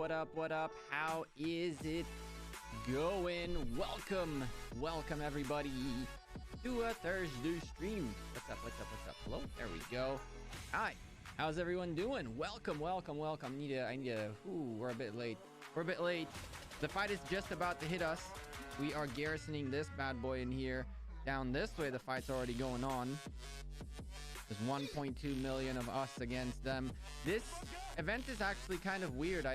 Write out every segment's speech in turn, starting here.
What up? What up? How is it going? Welcome everybody to a Thursday stream. What's up? Hello, there we go. Hi, how's everyone doing? Welcome. I need to we're a bit late. The fight is just about to hit us. We are garrisoning this bad boy in here. Down this way, the fight's already going on. There's 1.2 million of us against them. This event is actually kind of weird.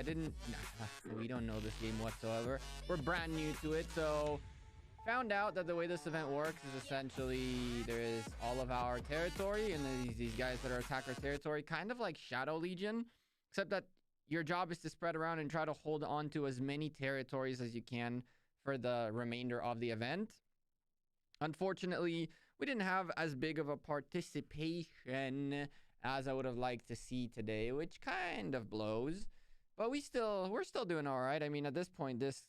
We don't know this game whatsoever. We're brand new to it, so found out that the way this event works is essentially there is all of our territory and these guys that are attack our territory, kind of like Shadow Legion, except that your job is to spread around and try to hold on to as many territories as you can for the remainder of the event. Unfortunately, we didn't have as big of a participation as I would have liked to see today, which kind of blows. But we're still doing all right. I mean, at this point, this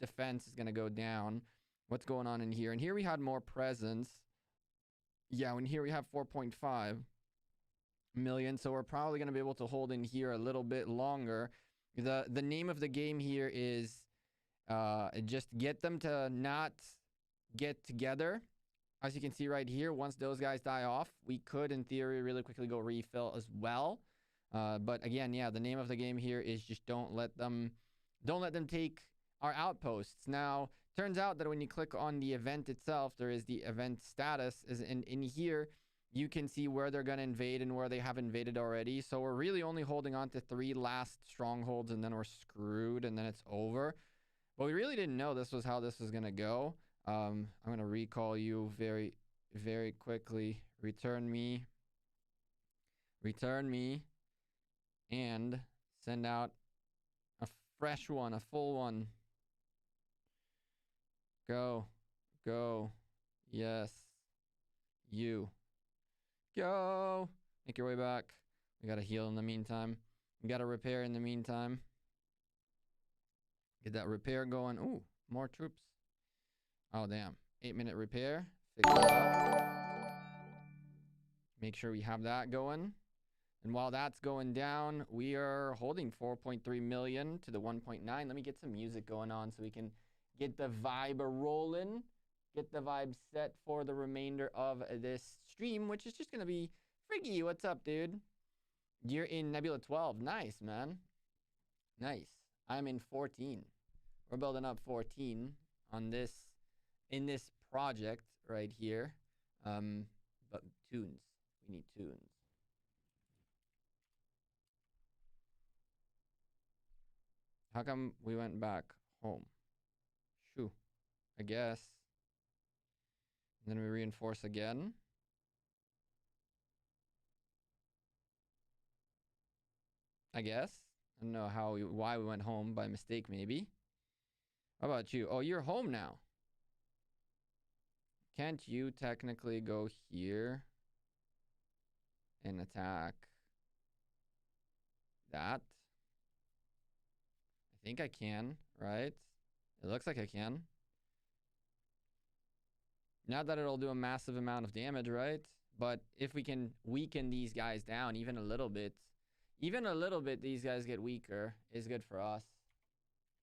defense is going to go down. What's going on in here? And here we had more presence. Yeah, and here we have 4.5 million. So we're probably going to be able to hold in here a little bit longer. The name of the game here is just get them to not get together. As you can see right here, once those guys die off, we could in theory really quickly go refill as well, but again, yeah, the name of the game here is just don't let them take our outposts. Now, turns out that when you click on the event itself, there is the event status is in here. You can see where they're going to invade and where they have invaded already. So we're really only holding on to 3 last strongholds, and then we're screwed, and then it's over. But we really didn't know this was how this was going to go. I'm going to recall you very, very quickly. Return me, and send out a fresh one, a full one. Go. Yes. You. Go. Make your way back. We got to heal in the meantime. We got to repair in the meantime. Get that repair going. Ooh, more troops. Oh, damn. 8-minute repair. Fix that up. Make sure we have that going. And while that's going down, we are holding 4.3 million to the 1.9. Let me get some music going on so we can get the vibe rolling. Get the vibe set for the remainder of this stream, which is just going to be Friggy. What's up, dude? You're in Nebula 12. Nice, man. Nice. I'm in 14. We're building up 14 on this. In this project right here. But tunes. We need tunes. How come we went back home? Shoo. I guess. And then we reinforce again. I guess. I don't know why we went home by mistake, maybe. How about you? Oh, you're home now. Can't you technically go here and attack that? I think I can, right? It looks like I can. Not that it'll do a massive amount of damage, right? But if we can weaken these guys down even a little bit, these guys get weaker, is good for us.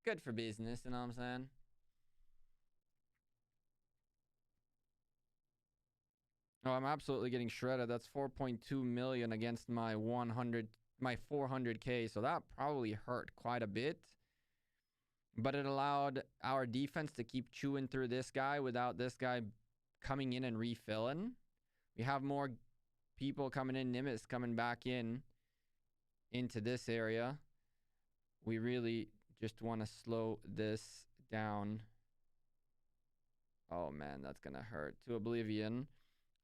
Good for business, you know what I'm saying? Oh, I'm absolutely getting shredded. That's 4.2 million against my 400k. So that probably hurt quite a bit. But it allowed our defense to keep chewing through this guy without this guy coming in and refilling. We have more people coming in. Nimitz coming back into this area. We really just want to slow this down. Oh, man, that's going to hurt. To oblivion.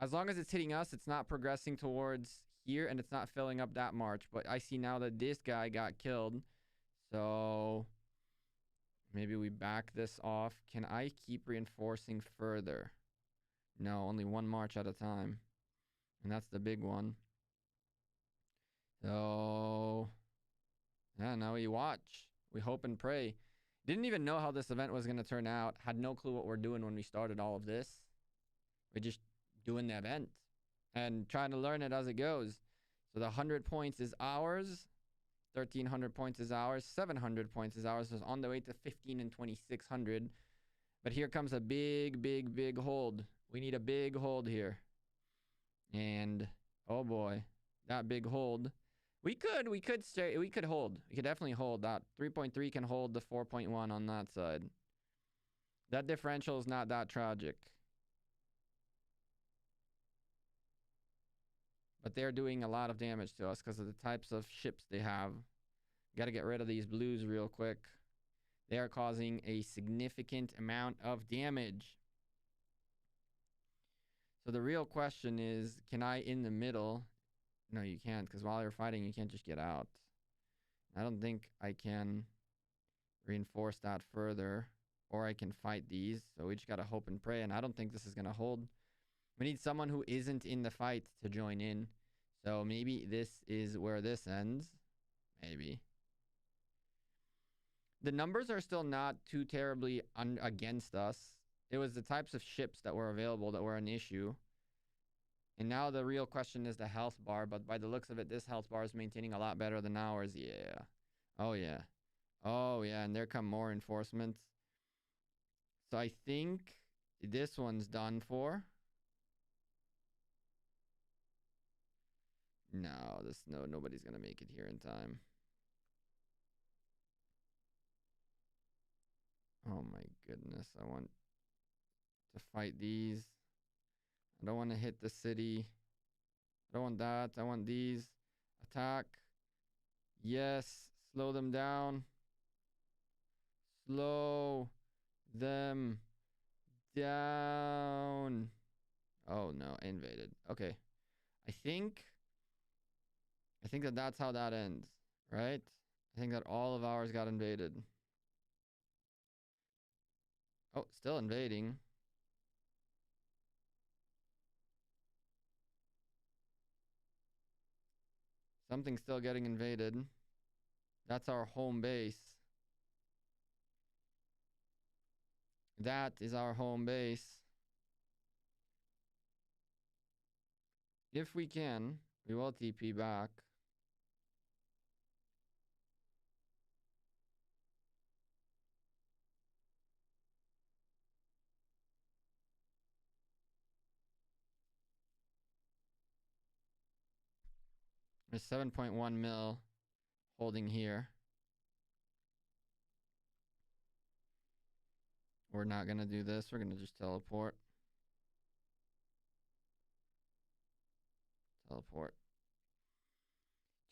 As long as it's hitting us, it's not progressing towards here, and it's not filling up that march. But I see now that this guy got killed. So maybe we back this off. Can I keep reinforcing further? No, only 1 march at a time. And that's the big one. So yeah, now we watch. We hope and pray. Didn't even know how this event was going to turn out. Had no clue what we're doing when we started all of this. We're just doing the event and trying to learn it as it goes. So the 100 points is ours. 1,300 points is ours. 700 points is ours. It's on the way to 15 and 2,600. But here comes a big, big, big hold. We need a big hold here. And oh boy, that big hold. We could hold. We could definitely hold that. 3.3 can hold the 4.1 on that side. That differential is not that tragic. But they're doing a lot of damage to us because of the types of ships they have. Got to get rid of these blues real quick. They are causing a significant amount of damage. So the real question is, can I in the middle? No, you can't, because while you're fighting, you can't just get out. I don't think I can reinforce that further, or I can fight these. So we just got to hope and pray, and I don't think this is going to hold. We need someone who isn't in the fight to join in. So maybe this is where this ends. Maybe. The numbers are still not too terribly against us. It was the types of ships that were available that were an issue. And now the real question is the health bar. But by the looks of it, this health bar is maintaining a lot better than ours. Yeah. Oh, yeah. Oh, yeah. And there come more reinforcements. So I think this one's done for. No, nobody's gonna make it here in time. Oh my goodness, I want to fight these. I don't want to hit the city. I don't want that. I want these. Attack. Yes, slow them down. Slow them down. Oh no, invaded. Okay. I think that that's how that ends, right? I think that all of ours got invaded. Oh, still invading. Something's still getting invaded. That's our home base. That is our home base. If we can, we will TP back. There's 7.1 mil holding here. We're not going to do this. We're going to just teleport. Teleport.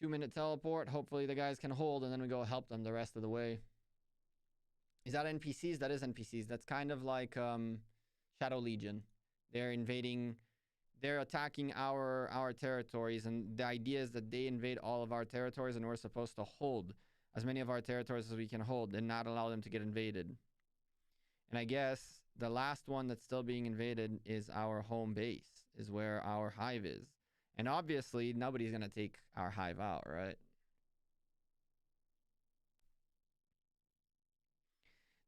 2-minute teleport. Hopefully the guys can hold, and then we go help them the rest of the way. Is that NPCs? That is NPCs. That's kind of like Shadow Legion. They're invading... They're attacking our territories, and the idea is that they invade all of our territories, and we're supposed to hold as many of our territories as we can hold and not allow them to get invaded. And I guess the last one that's still being invaded is our home base, is where our hive is. And obviously, nobody's going to take our hive out, right?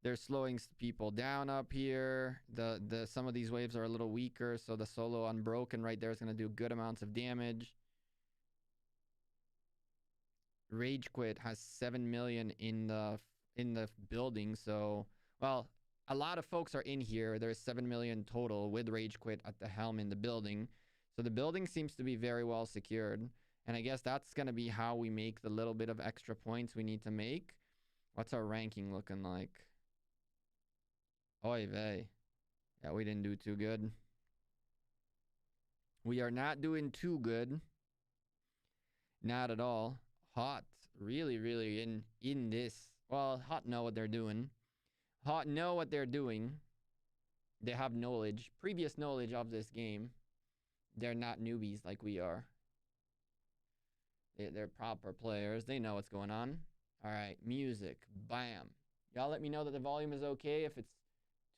They're slowing people down up here. Some of these waves are a little weaker, so the solo unbroken right there is going to do good amounts of damage. Rage Quit has 7 million in the building, so well, a lot of folks are in here. There's 7 million total with Rage Quit at the helm in the building. So the building seems to be very well secured, and I guess that's going to be how we make the little bit of extra points we need to make. What's our ranking looking like? Oy vey. Yeah, we didn't do too good. We are not doing too good. Not at all. Hot. Really, really in this. Well, Hot know what they're doing. Hot know what they're doing. They have knowledge. Previous knowledge of this game. They're not newbies like we are. They're proper players. They know what's going on. Alright, music. Bam. Y'all let me know that the volume is okay. If it's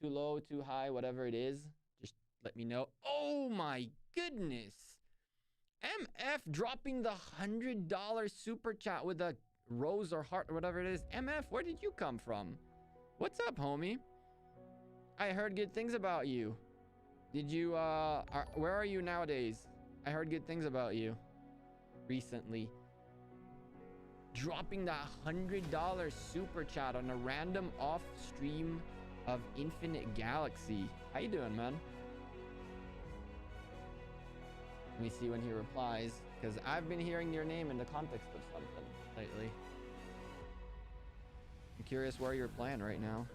too low, too high, whatever it is, just let me know. Oh my goodness. MF dropping the $100 super chat with a rose or heart or whatever it is. MF, where did you come from? What's up, homie? I heard good things about you. Did you, where are you nowadays? I heard good things about you recently. dropping that $100 super chat on a random off stream of Infinite Galaxy. How you doing, man? Let me see when he replies, because I've been hearing your name in the context of something lately. I'm curious where you're playing right now.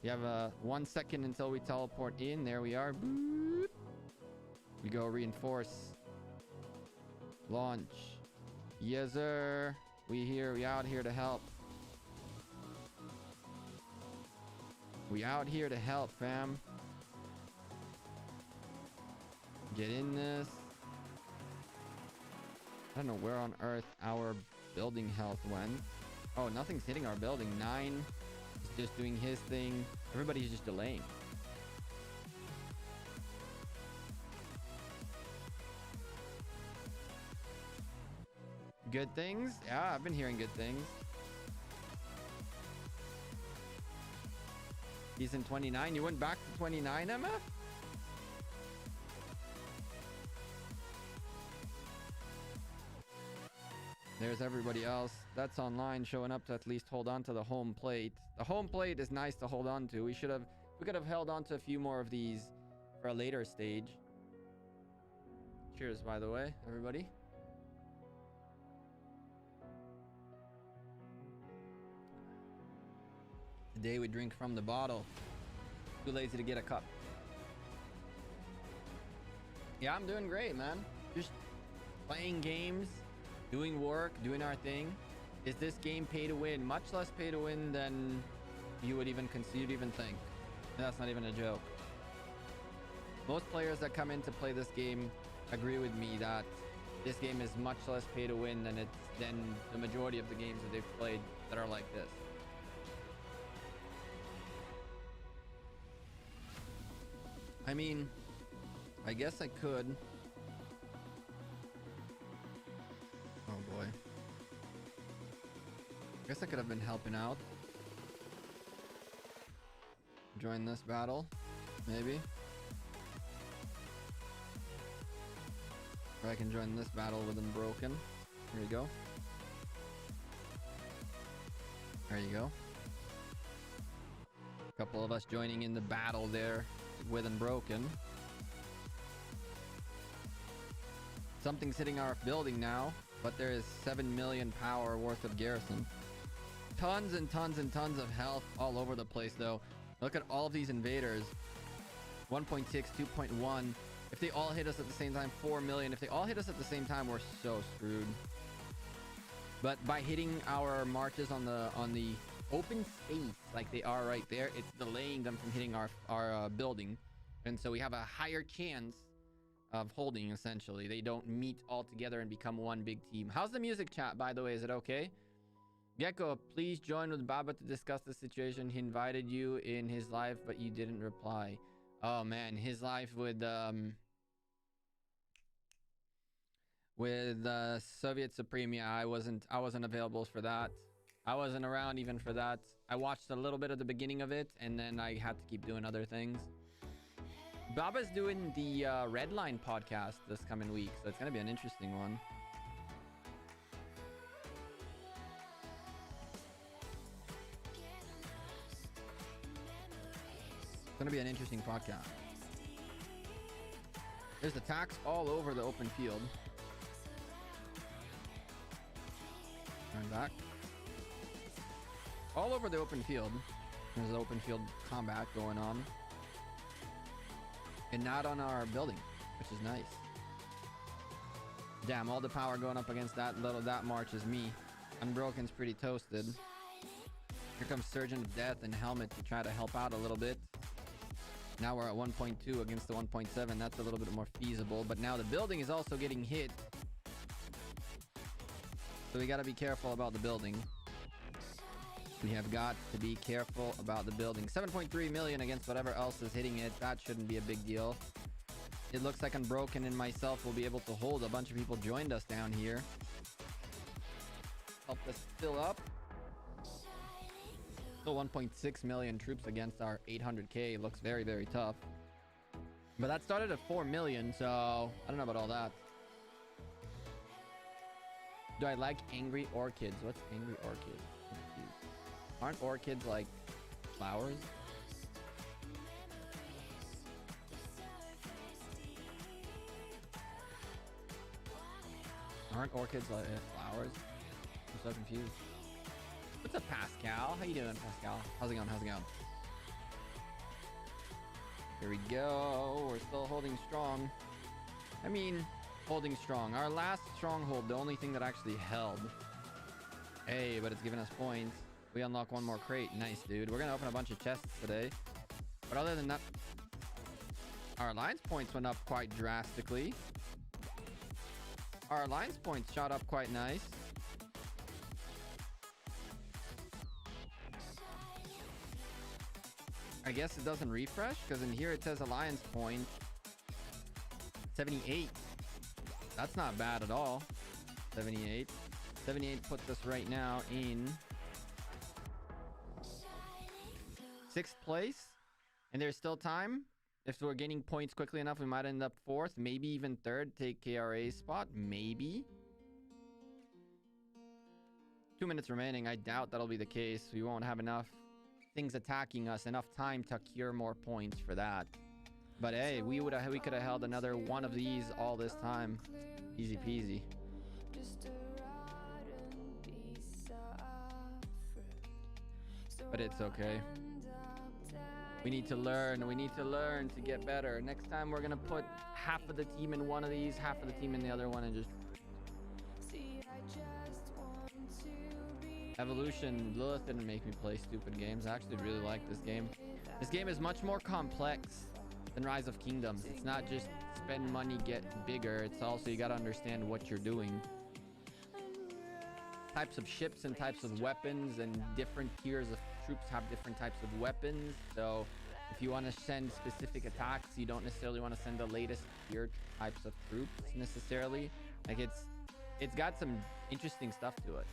You have 1 second until we teleport in. There we are. Boop. We go reinforce. Launch. Yes, sir. We out here to help. We out here to help, fam. Get in this. I don't know where on earth our building health went. Oh, nothing's hitting our building. 9 is just doing his thing. Everybody's just delaying. Good things? Yeah, I've been hearing good things. He's in 29. You went back to 29, MF? There's everybody else that's online showing up to at least hold on to the home plate. The home plate is nice to hold on to. We could have held on to a few more of these for a later stage. Cheers, by the way, everybody. Today we drink from the bottle. Too lazy to get a cup. Yeah, I'm doing great, man. Just playing games, doing work, doing our thing. Is this game pay to win? Much less pay to win than you would even consider, even think. That's not even a joke. Most players that come in to play this game agree with me that this game is much less pay to win than the majority of the games that they've played that are like this. I mean, I guess I could. Oh boy. I guess I could have been helping out. Join this battle, maybe. Or I can join this battle with Unbroken. Here you go. There you go. A couple of us joining in the battle there with Unbroken. Something's hitting our building now, but there is 7 million power worth of garrison. Tons and tons and tons of health all over the place, though. Look at all of these invaders. 1.6, 2.1. If they all hit us at the same time, 4 million. If they all hit us at the same time, we're so screwed. But by hitting our marches on the open space like they are right there, it's delaying them from hitting our building. And so we have a higher chance of holding, essentially. They don't meet all together and become one big team. How's the music chat, by the way? Is it okay? Gekko, please join with Baba to discuss the situation. He invited you in his live, but you didn't reply. Oh man, his live with Soviet Supreme. Yeah, I wasn't available for that. I wasn't around even for that. I watched a little bit of the beginning of it, and then I had to keep doing other things. Baba's doing the Redline podcast this coming week, so it's gonna be an interesting one. It's gonna be an interesting podcast. There's attacks all over the open field. Turn back. All over the open field. There's open field combat going on. And not on our building, which is nice. Damn, all the power going up against that march is me. Unbroken's pretty toasted. Here comes Surgeon of Death and Helmet to try to help out a little bit. Now we're at 1.2 against the 1.7. That's a little bit more feasible. But now the building is also getting hit. So we got to be careful about the building. We have got to be careful about the building. 7.3 million against whatever else is hitting it. That shouldn't be a big deal. It looks like Unbroken and myself will be able to hold. A bunch of people joined us down here. Helped us fill up. Still 1.6 million troops against our 800k. Looks very, very tough. But that started at 4 million, so I don't know about all that. Do I like angry orchids? What's angry orchid? Aren't orchids like flowers? Aren't orchids like flowers? I'm so confused. What's up, Pascal? How you doing, Pascal? How's it going? How's it going? Here we go. We're still holding strong. I mean, holding strong. Our last stronghold, the only thing that actually held. Hey, but it's giving us points. We unlock one more crate. Nice, dude. We're gonna open a bunch of chests today. But other than that, our alliance points went up quite drastically. Our alliance points shot up quite nice. I guess it doesn't refresh because in here it says alliance point 78. That's not bad at all. 78 puts us right now in 6th place, and there's still time. If we're getting points quickly enough, we might end up 4th, maybe even 3rd. Take KRA's spot, maybe. 2 minutes remaining. I doubt that'll be the case. We won't have enough things attacking us, enough time to cure more points for that. But hey, we could have held another one of these all this time. Easy peasy. But it's okay. We need to learn. We need to learn to get better. Next time we're gonna put half of the team in one of these, half of the team in the other one, and just Evolution. Lilith didn't make me play stupid games. I actually really like this game. This game is much more complex than Rise of Kingdoms. It's not just spend money, get bigger. It's also you gotta understand what you're doing. Types of ships and types of weapons, and different tiers of troops have different types of weapons. So if you want to send specific attacks, you don't necessarily want to send the latest tier types of troops necessarily. Like it's got some interesting stuff to it.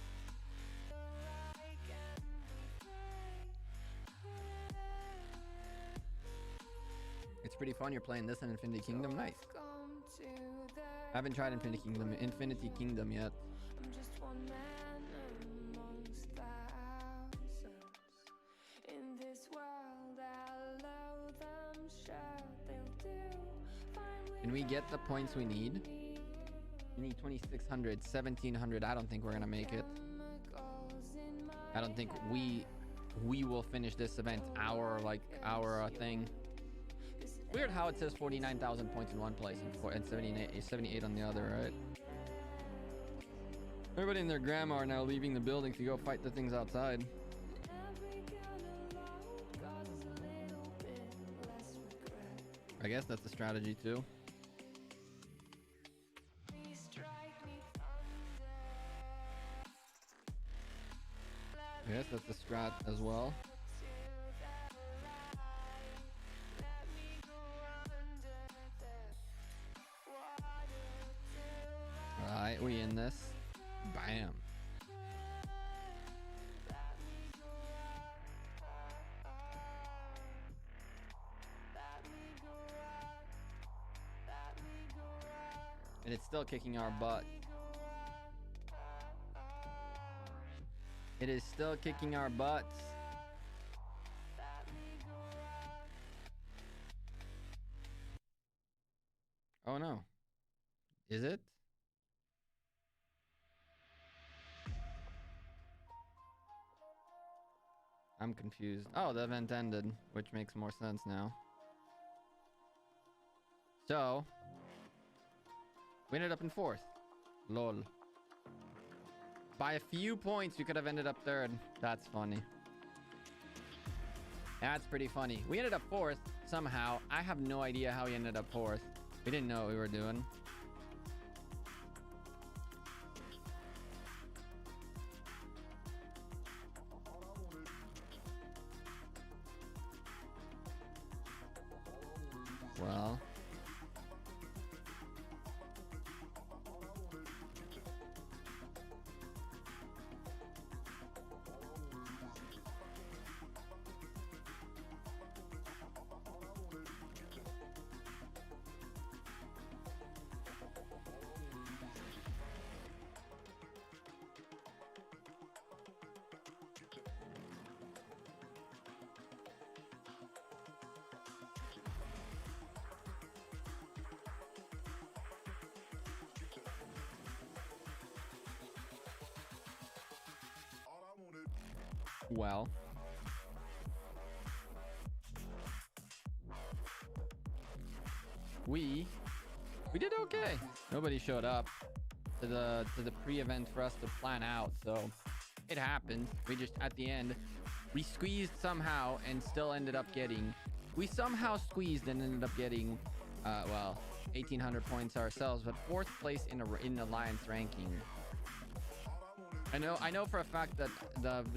It's pretty fun. You're playing this in Infinity Kingdom. Nice. I haven't tried Infinity Kingdom yet. Can we get the points we need? We need 2,600, 1,700. I don't think we're gonna make it. I don't think we will finish this event our thing. Weird how it says 49,000 points in one place and 78 on the other, right? Everybody and their grandma are now leaving the building to go fight the things outside. I guess that's the strategy too. I guess that's the strat as well. Alright, we in this. Bam. And it's still kicking our butt. It is still kicking our butts. Oh no. Is it? I'm confused. Oh, the event ended, which makes more sense now. So, we ended up in 4th. Lol. By a few points, we could have ended up 3rd. That's funny. That's pretty funny. We ended up 4th somehow. I have no idea how we ended up 4th. We didn't know what we were doing. Well, Well, we did okay. Nobody showed up to the pre-event for us to plan out, so it happened. We just at the end we squeezed somehow and still ended up getting. We somehow squeezed and ended up getting, well, 1,800 points ourselves, but 4th place in the Alliance ranking. I know for a fact that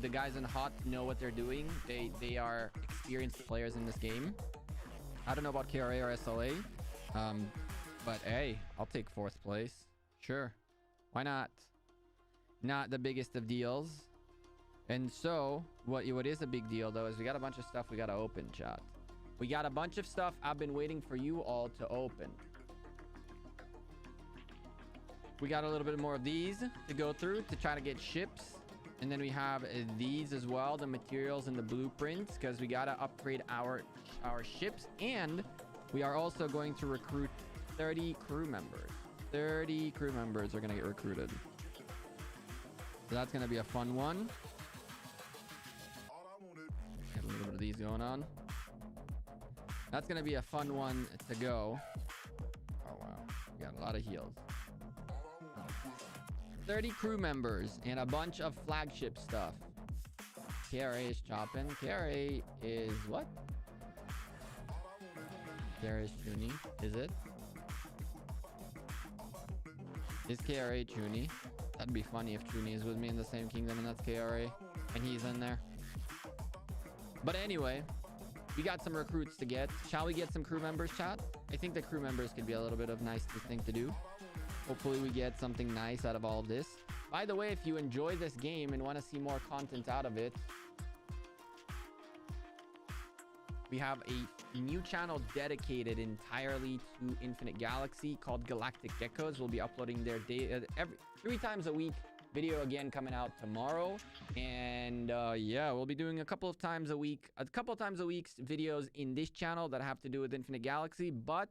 the guys in Hot know what they're doing. They are experienced players in this game. I don't know about KRA or SLA, but hey, I'll take 4th place. Sure, why not? Not the biggest of deals. And so what is a big deal though is we got a bunch of stuff we got to open, chat. We got a bunch of stuff I've been waiting for you all to open. We got a little bit more of these to go through to try to get ships. And then we have these as well, the materials and the blueprints, because we got to upgrade our ships. And we are also going to recruit 30 crew members. 30 crew members are going to get recruited. So that's going to be a fun one. Got a little bit of these going on. That's going to be a fun one to go. Oh, wow. We got a lot of heals. 30 crew members and a bunch of flagship stuff. KRA is chopping. KRA is what? KRA is Chuny. Is it? Is KRA Chuny? That'd be funny if Chuny is with me in the same kingdom and that's KRA and he's in there. But anyway, we got some recruits to get. Shall we get some crew members, chat? I think the crew members could be a little bit of nice thing to do. Hopefully we get something nice out of all of this. By the way, if you enjoy this game and want to see more content out of it, we have a new channel dedicated entirely to Infinite Galaxy called Galactic Gekkos. We'll be uploading their every 3 times a week. Video again coming out tomorrow. And yeah, we'll be doing a couple of times a week videos in this channel that have to do with Infinite Galaxy. But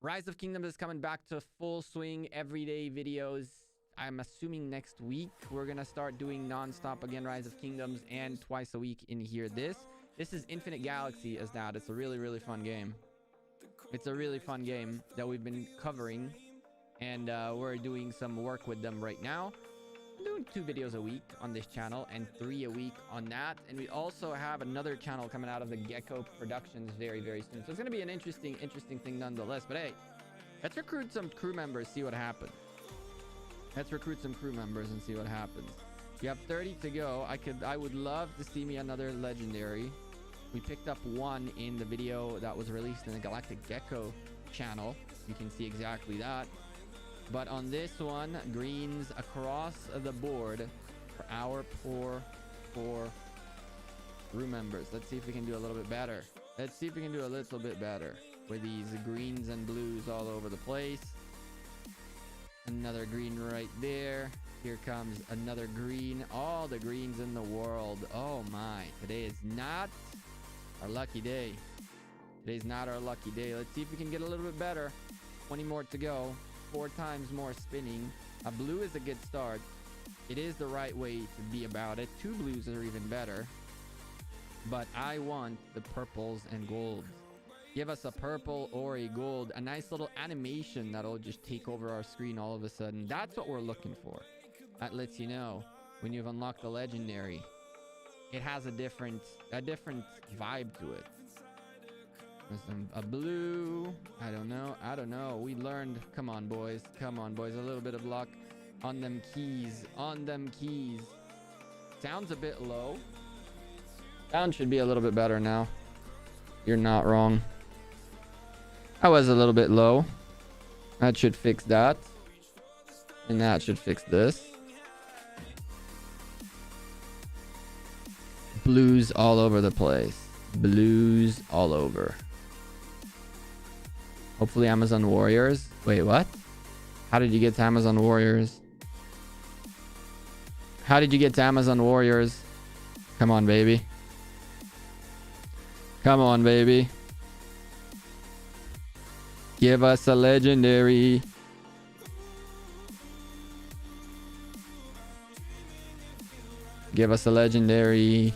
Rise of Kingdoms is coming back to full swing, everyday videos. I'm assuming next week we're gonna start doing non-stop again Rise of Kingdoms and twice a week in here. This is Infinite Galaxy as that. It's a really fun game. It's a really fun game that we've been covering, and we're doing some work with them right now. I'm doing 2 videos a week on this channel and 3 a week on that, and we also have another channel coming out of the Gekko Productions very soon. So it's gonna be an interesting thing nonetheless. But hey, let's recruit some crew members, see what happens. Let's recruit some crew members and see what happens. We have 30 to go. I would love to see me another legendary. We picked up 1 in the video that was released in the Galactic Gekko channel. You can see exactly that. But on this one, greens across the board for our poor crew members. Let's see if we can do a little bit better. Let's see if we can do a little bit better with these greens and blues all over the place. Another green right there. Here comes another green. All the greens in the world. Oh my, today is not our lucky day. Today's not our lucky day. Let's see if we can get a little bit better. 20 more to go. 4 times more spinning. A blue is a good start. It is the right way to be about it. 2 blues are even better. But I want the purples and golds. Give us a purple or a gold. A nice little animation that'll just take over our screen all of a sudden. That's what we're looking for. That lets you know when you've unlocked the legendary. It has a different vibe to it. A blue. I don't know. We learned. Come on, boys. A little bit of luck on them keys. Sounds a bit low. Sound should be a little bit better now. You're not wrong. I was a little bit low. That should fix that. And that should fix this. Blues all over the place. Blues all over. Hopefully Amazon Warriors. Wait, what? How did you get to Amazon Warriors? How did you get to Amazon Warriors? Come on, baby. Come on, baby. Give us a legendary. Give us a legendary.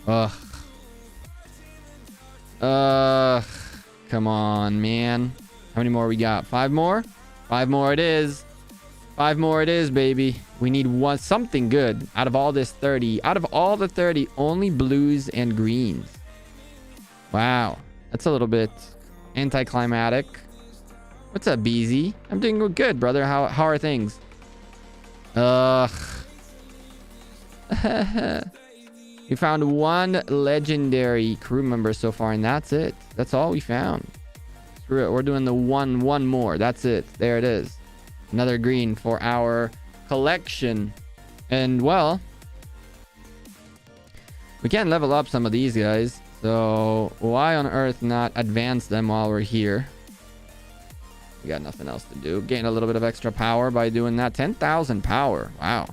Ugh. Come on, man. How many more we got? 5 more? 5 more it is. 5 more it is, baby. We need something good out of all this 30. Out of all the 30, only blues and greens. Wow. That's a little bit anticlimactic. What's up, BZ? I'm doing good, brother. How are things? Ugh. We found 1 legendary crew member so far, and that's it. That's all we found. Screw it. We're doing the one more. That's it. There it is. Another green for our collection. And, well, we can level up some of these guys. So, why on earth not advance them while we're here? We got nothing else to do. Gain a little bit of extra power by doing that. 10,000 power. Wow.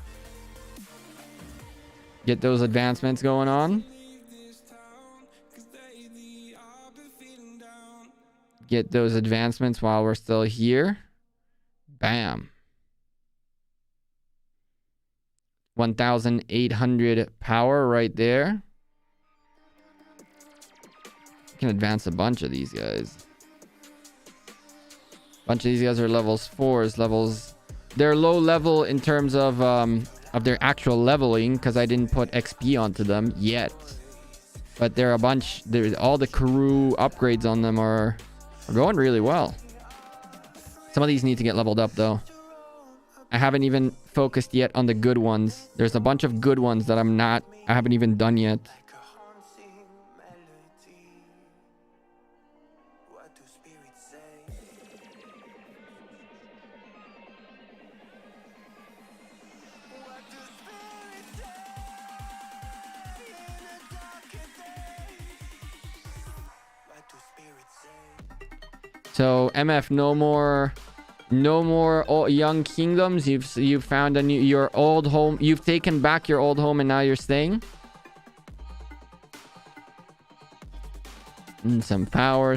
Get those advancements going on. Get those advancements while we're still here. Bam. 1,800 power right there. We can advance a bunch of these guys. A bunch of these guys are levels 4s, levels. They're low level in terms of their actual leveling, because I didn't put XP onto them yet. But they're a bunch. All the crew upgrades on them are going really well. Some of these need to get leveled up, though. I haven't even focused yet on the good ones. There's a bunch of good ones that I haven't even done yet. So MF, no more young kingdoms. You've found your old home. You've taken back your old home and now you're staying. And some power.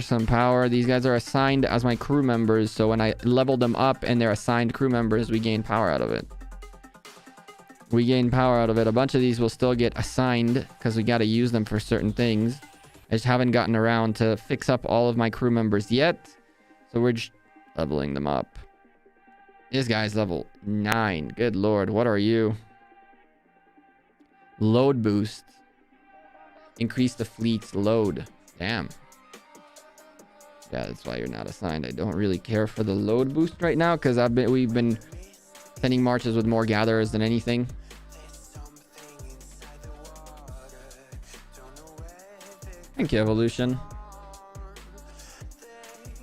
These guys are assigned as my crew members. So when I level them up and they're assigned crew members, we gain power out of it. A bunch of these will still get assigned because we got to use them for certain things. I just haven't gotten around to fix up all of my crew members yet. So we're just leveling them up. This guy's level 9. Good lord, what are you? Load boost. Increase the fleet's load. Damn. Yeah, that's why you're not assigned. I don't really care for the load boost right now because we've been sending marches with more gatherers than anything. Thank you, Evolution.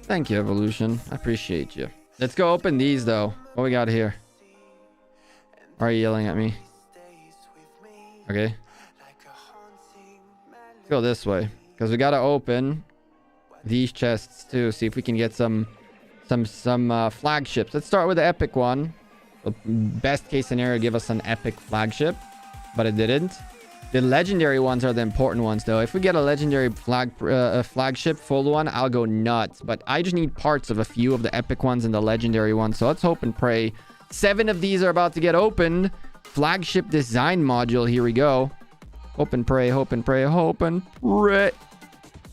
Thank you, Evolution. I appreciate you. Let's go open these, though. What we got here? Why are you yelling at me? Okay. Let's go this way. Because we got to open these chests, too. See if we can get some flagships. Let's start with the epic one. The best case scenario, give us an epic flagship. But it didn't. The legendary ones are the important ones, though. If we get a legendary flagship full one, I'll go nuts. But I just need parts of a few of the epic ones and the legendary ones. So let's hope and pray. 7 of these are about to get opened. Flagship design module. Here we go. Hope and pray, hope and pray, hope and pray.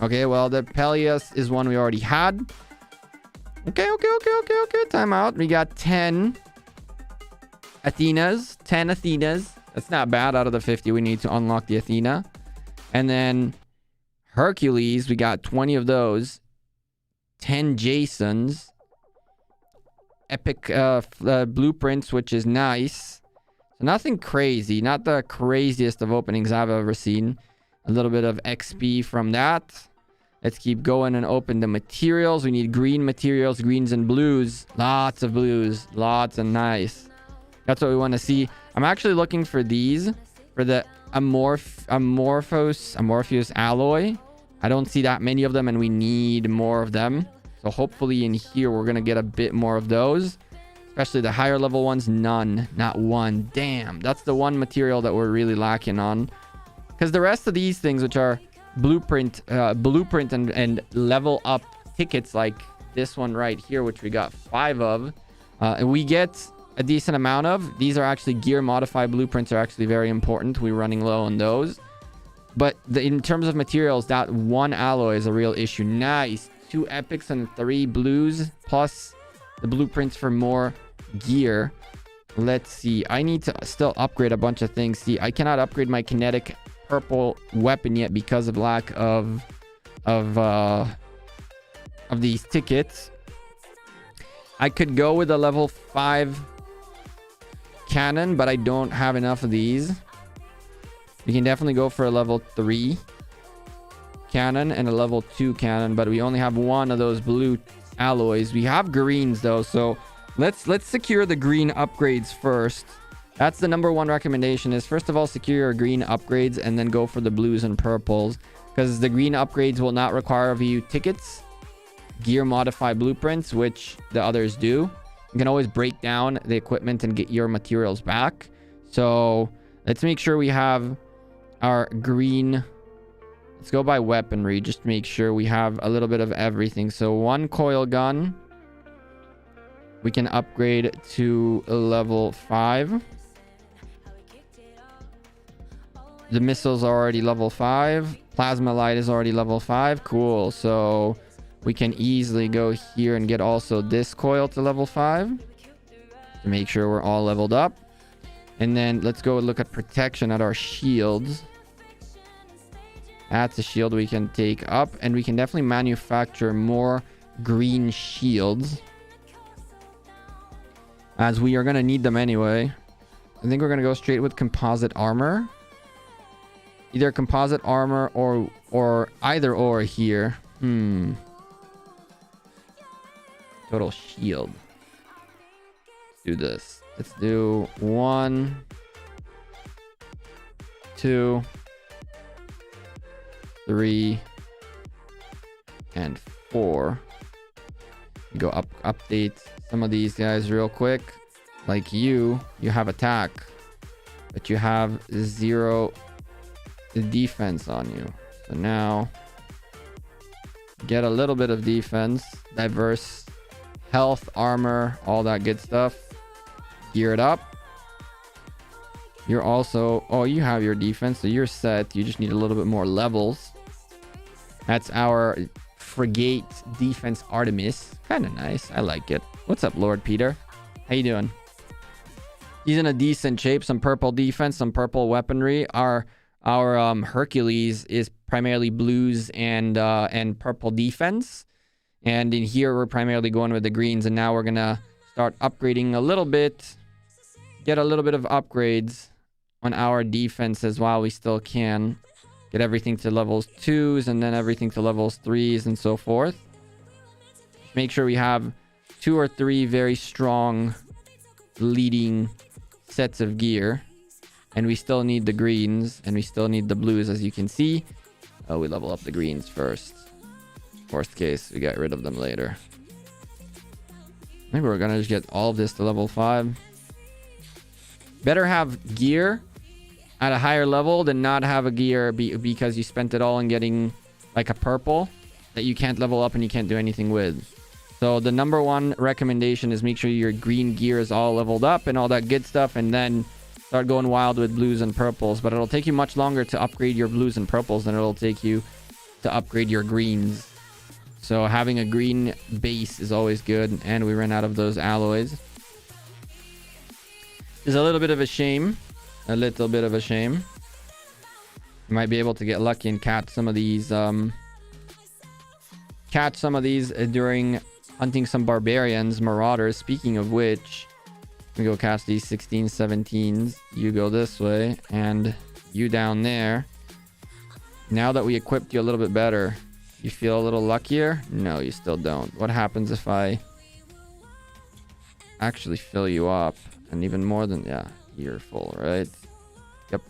Okay, well, the Peleus is one we already had. Okay. Time out. We got 10 Athenas. 10 Athenas. That's not bad. Out of the 50 we need to unlock the Athena. And then Hercules, we got 20 of those. 10 Jasons. Epic blueprints, which is nice. So nothing crazy. Not the craziest of openings I've ever seen. A little bit of XP from that. Let's keep going and open the materials. We need green materials, greens and blues. Lots of blues. Lots and nice. That's what we want to see. I'm actually looking for these. For the amorphous alloy. I don't see that many of them and we need more of them. So hopefully in here we're going to get a bit more of those. Especially the higher level ones. None. Not one. Damn. That's the one material that we're really lacking on. Because the rest of these things, which are blueprint and level up tickets like this one right here, which we got 5 of. And we get a decent amount of. These are actually gear modified blueprints are actually very important. We're running low on those. But in terms of materials, that one alloy is a real issue. Nice. 2 epics and 3 blues, plus the blueprints for more gear. Let's see. I need to still upgrade a bunch of things. See, I cannot upgrade my kinetic purple weapon yet because of lack of these tickets. I could go with a level 5 cannon, but I don't have enough of these. We can definitely go for a level 3 cannon and a level 2 cannon, but we only have one of those blue alloys. We have greens though, so let's secure the green upgrades first. That's the number one recommendation, is first of all secure your green upgrades and then go for the blues and purples, because the green upgrades will not require of you tickets, gear modified blueprints, which the others do. You can always break down the equipment and get your materials back. So let's make sure we have our green. Let's go by weaponry, just to make sure we have a little bit of everything. So 1 coil gun we can upgrade to level 5. The missiles are already level 5. Plasma light is already level 5. Cool. So we can easily go here and get also this coil to level 5 to make sure we're all leveled up. And then let's go look at protection at our shields. That's a shield we can take up, and we can definitely manufacture more green shields, as we are going to need them anyway. I think we're going to go straight with composite armor. Either composite armor or either or here. Total shield. Let's do this. Let's do 1, 2, 3, and 4. Go update some of these guys real quick. Like you have attack, but you have 0 defense on you. So now get a little bit of defense, diverse health, armor, all that good stuff. Gear it up. You're also, oh, you have your defense, so you're set. You just need a little bit more levels. That's our frigate defense Artemis. Kind of nice. I like it. What's up, Lord Peter? How you doing? He's in a decent shape. Some purple defense, some purple weaponry. Our Hercules is primarily blues and purple defense. And in here, we're primarily going with the greens. And now we're going to start upgrading a little bit. Get a little bit of upgrades on our defenses while we still can. Get everything to levels 2s and then everything to levels 3s and so forth. Make sure we have 2 or 3 very strong leading sets of gear. And we still need the greens and we still need the blues, as you can see. Oh, we level up the greens first. Worst case, we get rid of them later. Maybe we're gonna just get all of this to level 5. Better have gear at a higher level than not have a gear because you spent it all in getting like a purple that you can't level up and you can't do anything with. So the number one recommendation is make sure your green gear is all leveled up and all that good stuff, and then start going wild with blues and purples. But it'll take you much longer to upgrade your blues and purples than it'll take you to upgrade your greens. So having a green base is always good, and we ran out of those alloys. It's a little bit of a shame. A little bit of a shame. You might be able to get lucky and catch some of these during hunting some barbarians, marauders. Speaking of which, we go catch these 16s, 17s. You go this way, and you down there. Now that we equipped you a little bit better, you feel a little luckier? No, you still don't. What happens if I actually fill you up? And even more than, yeah, you're full, right? Yep.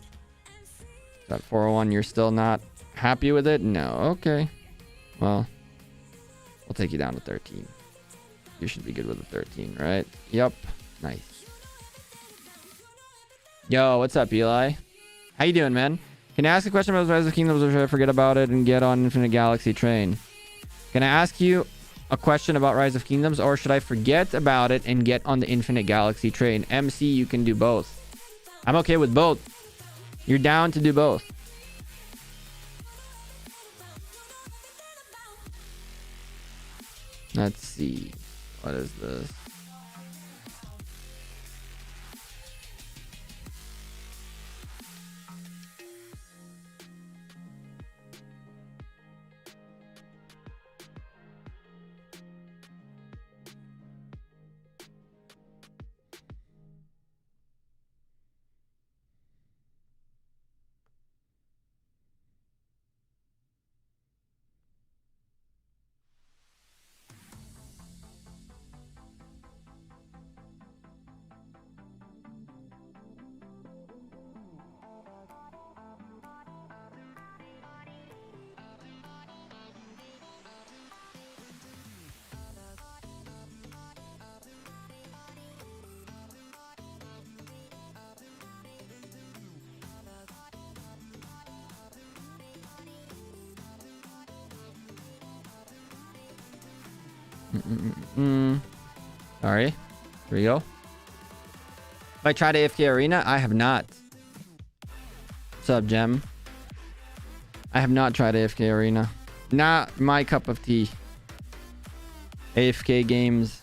That 401, you're still not happy with it? No. Okay. Well, we'll take you down to 13. You should be good with a 13, right? Yep. Nice. Yo, what's up, Eli? How you doing, man? Can I ask a question about Rise of Kingdoms, or should I forget about it and get on Infinite Galaxy train? Can I ask you a question about Rise of Kingdoms, or should I forget about it and get on the Infinite Galaxy train? MC, you can do both. I'm okay with both. You're down to do both. Let's see. What is this? Sorry. Here we go. Have I tried AFK Arena? I have not. What's up, Gem? I have not tried AFK Arena. Not my cup of tea. AFK games.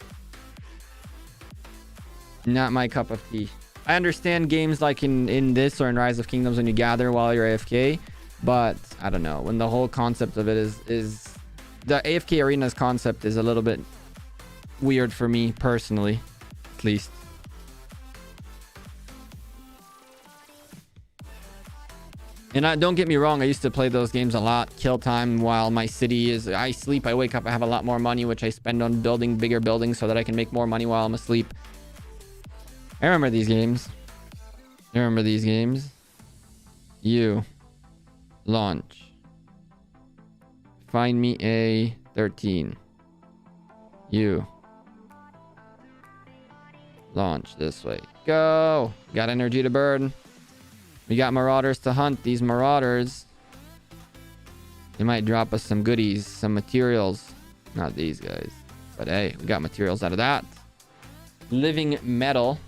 Not my cup of tea. I understand games like in this or in Rise of Kingdoms when you gather while you're AFK, but I don't know. When the whole concept of it is the AFK Arena's concept is a little bit weird for me personally, at least. And don't get me wrong, I used to play those games a lot. Kill time while my city is... I sleep, I wake up, I have a lot more money, which I spend on building bigger buildings so that I can make more money while I'm asleep. I remember these games. I remember these games. You. Launch. Find me a 13. You. Launch this way. Go! Got energy to burn. We got marauders to hunt. These marauders, they might drop us some goodies, some materials. Not these guys. But hey, we got materials out of that. Living metal.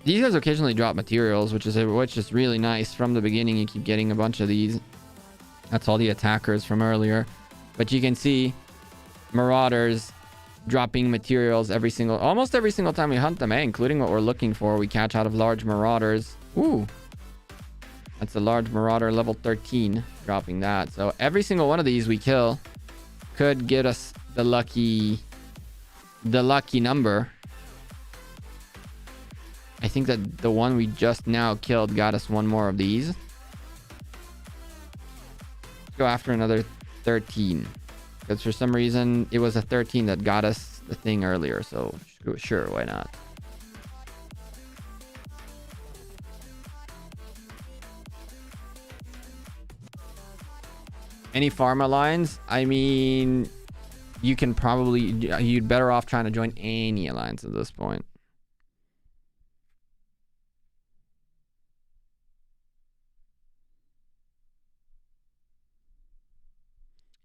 These guys occasionally drop materials, which is really nice. From the beginning, you keep getting a bunch of these. That's all the attackers from earlier. But you can see marauders dropping materials almost every single time we hunt them, including what we're looking for. We catch out of large marauders. Ooh. That's a large marauder level 13, dropping that. So every single one of these we kill could get us the lucky number. I think that the one we just now killed got us one more of these. Let's go after another 13. Because for some reason, it was a 13 that got us the thing earlier. So sure, why not? Any pharma lines? I mean, you'd better off trying to join any alliance at this point.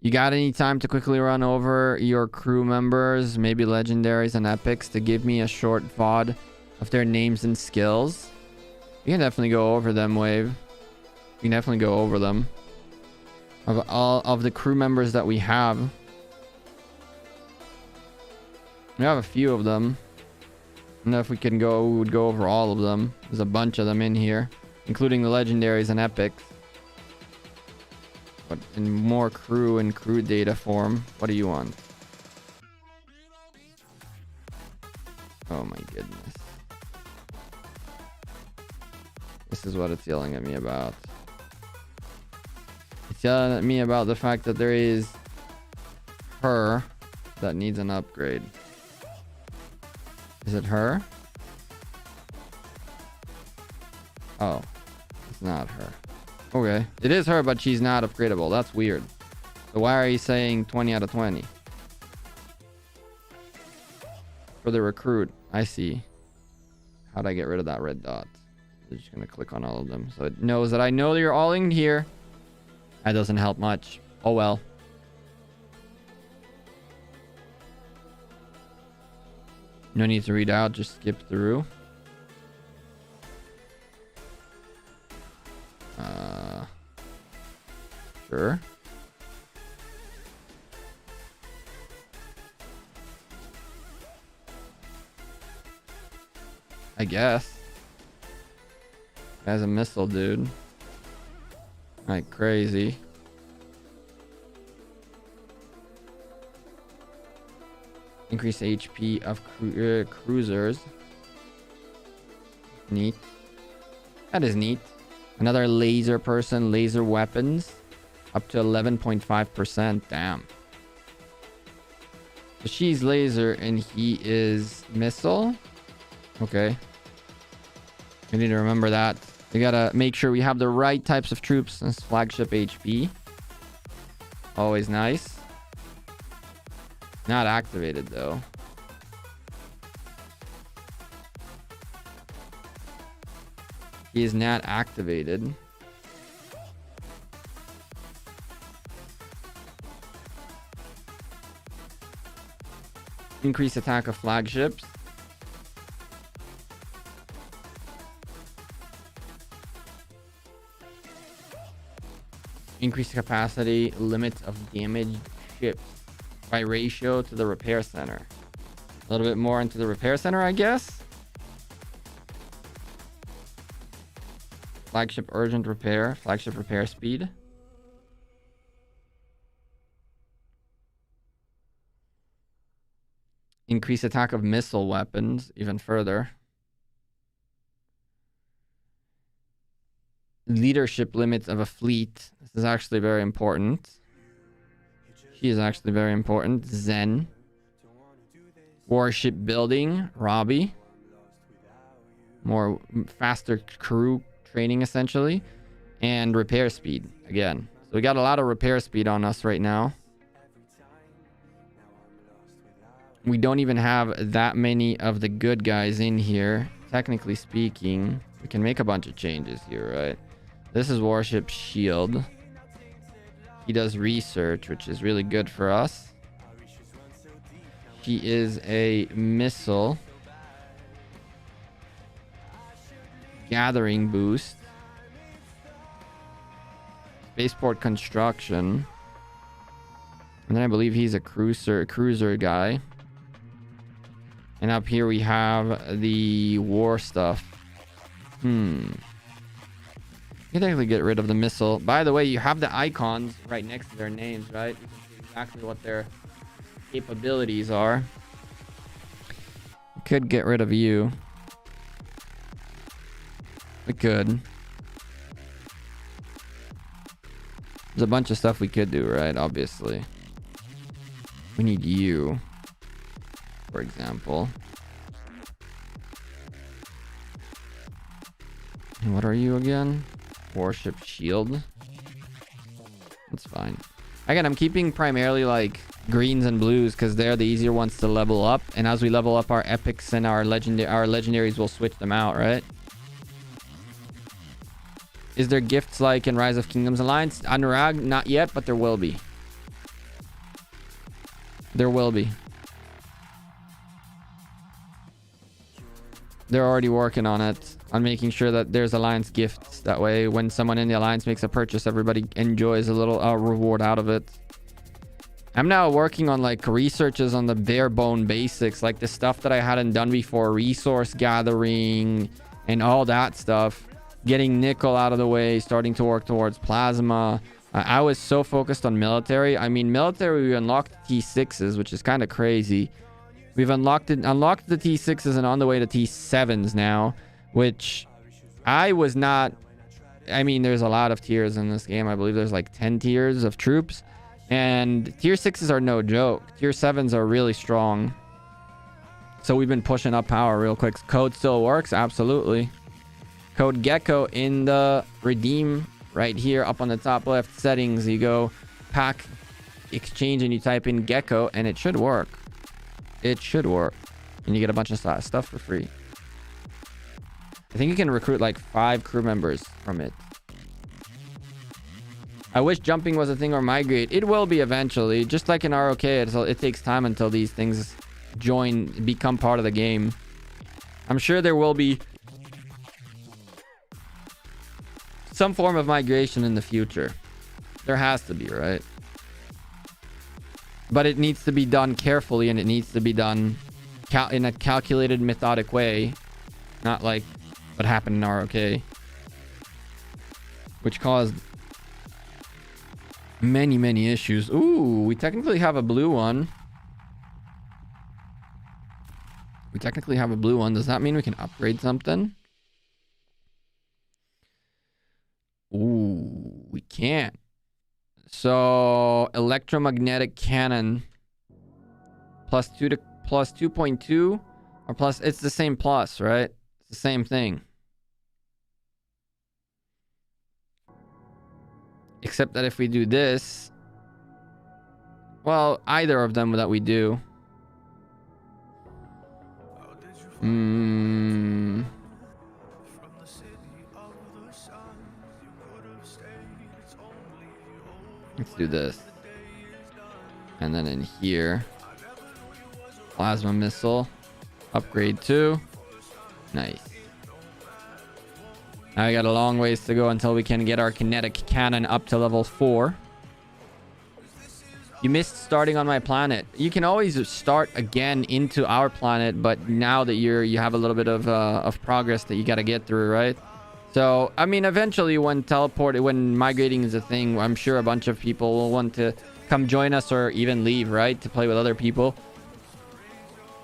You got any time to quickly run over your crew members, maybe legendaries and epics, to give me a short VOD of their names and skills? You can definitely go over them, Wave. You can definitely go over them. Of all of the crew members that we have. We have a few of them. I don't know if we would go over all of them. There's a bunch of them in here, including the legendaries and epics. But in more crew and crew data form. What do you want? Oh my goodness. This is what it's yelling at me about. It's yelling at me about the fact that there is her that needs an upgrade. Is it her? Oh, it's not her. Okay, it is her, but she's not upgradable. That's weird. So why are you saying 20 out of 20? For the recruit, I see. How'd I get rid of that red dot? I'm just gonna click on all of them so it knows that I know that you're all in here. That doesn't help much. Oh well. No need to read out, just skip through. Sure. I guess. As a missile, dude. Like crazy. Increase HP of cruisers. Neat. That is neat. Another laser person, laser weapons. Up to 11.5%. Damn. So she's laser and he is missile. Okay. We need to remember that. We gotta make sure we have the right types of troops as flagship HP. Always nice. Not activated though. He is not activated. Increase attack of flagships. Increase capacity limit of damaged ships by ratio to the repair center. A little bit more into the repair center, I guess. Flagship urgent repair. Flagship repair speed. Increase attack of missile weapons even further. Leadership limits of a fleet. This is actually very important. She is actually very important. Zen. Warship building. Robbie. More faster crew training essentially. And repair speed again. So we got a lot of repair speed on us right now. We don't even have that many of the good guys in here. Technically speaking, we can make a bunch of changes here, right? This is Warship Shield. He does research, which is really good for us. He is a missile. Gathering boost. Spaceport construction. And then I believe he's a cruiser guy. And up here we have the war stuff. You can technically get rid of the missile. By the way, you have the icons right next to their names, right? You can see exactly what their capabilities are. We could get rid of you. We could. There's a bunch of stuff we could do, right? Obviously. We need you, for example. And what are you again? Warship Shield. That's fine. Again, I'm keeping primarily like greens and blues because they're the easier ones to level up. And as we level up our epics and our legendaries, we'll switch them out, right? Is there gifts like in Rise of Kingdoms Alliance? Anurag, not yet, but there will be. There will be. They're already working on it, on making sure that there's Alliance gifts. That way, when someone in the Alliance makes a purchase, everybody enjoys a little reward out of it. I'm now working on like researches on the bare bone basics, like the stuff that I hadn't done before, resource gathering and all that stuff. Getting nickel out of the way, starting to work towards plasma. I was so focused on military. I mean, military, we unlocked T6s, which is kind of crazy. We've unlocked the T6s and on the way to T7s now, which I was not. I mean, there's a lot of tiers in this game. I believe there's like 10 tiers of troops, and tier 6s are no joke. Tier 7s are really strong. So we've been pushing up power real quick. Code still works, absolutely. Code Gekko in the redeem right here up on the top left settings. You go pack exchange and you type in Gekko and it should work. It should work. And you get a bunch of stuff for free. I think you can recruit like 5 crew members from it. I wish jumping was a thing or migrate. It will be eventually. Just like in ROK, it takes time until these things become part of the game. I'm sure there will be some form of migration in the future. There has to be, right? But it needs to be done carefully, and it needs to be done in a calculated, methodic way. Not like what happened in ROK, which caused many issues. Ooh, we technically have a blue one. Does that mean we can upgrade something? Ooh, we can't. So electromagnetic cannon +2 to +2.2 or plus, it's the same plus, right? It's the same thing. Except that if we do this, well, either of them that we do. Let's do this. And then in here, plasma missile, upgrade 2. Nice. Now we got a long ways to go until we can get our kinetic cannon up to level 4. You missed starting on my planet. You can always start again into our planet, but now that you have a little bit of progress that you got to get through, right? So, I mean, eventually when migrating is a thing, I'm sure a bunch of people will want to come join us or even leave, right? To play with other people.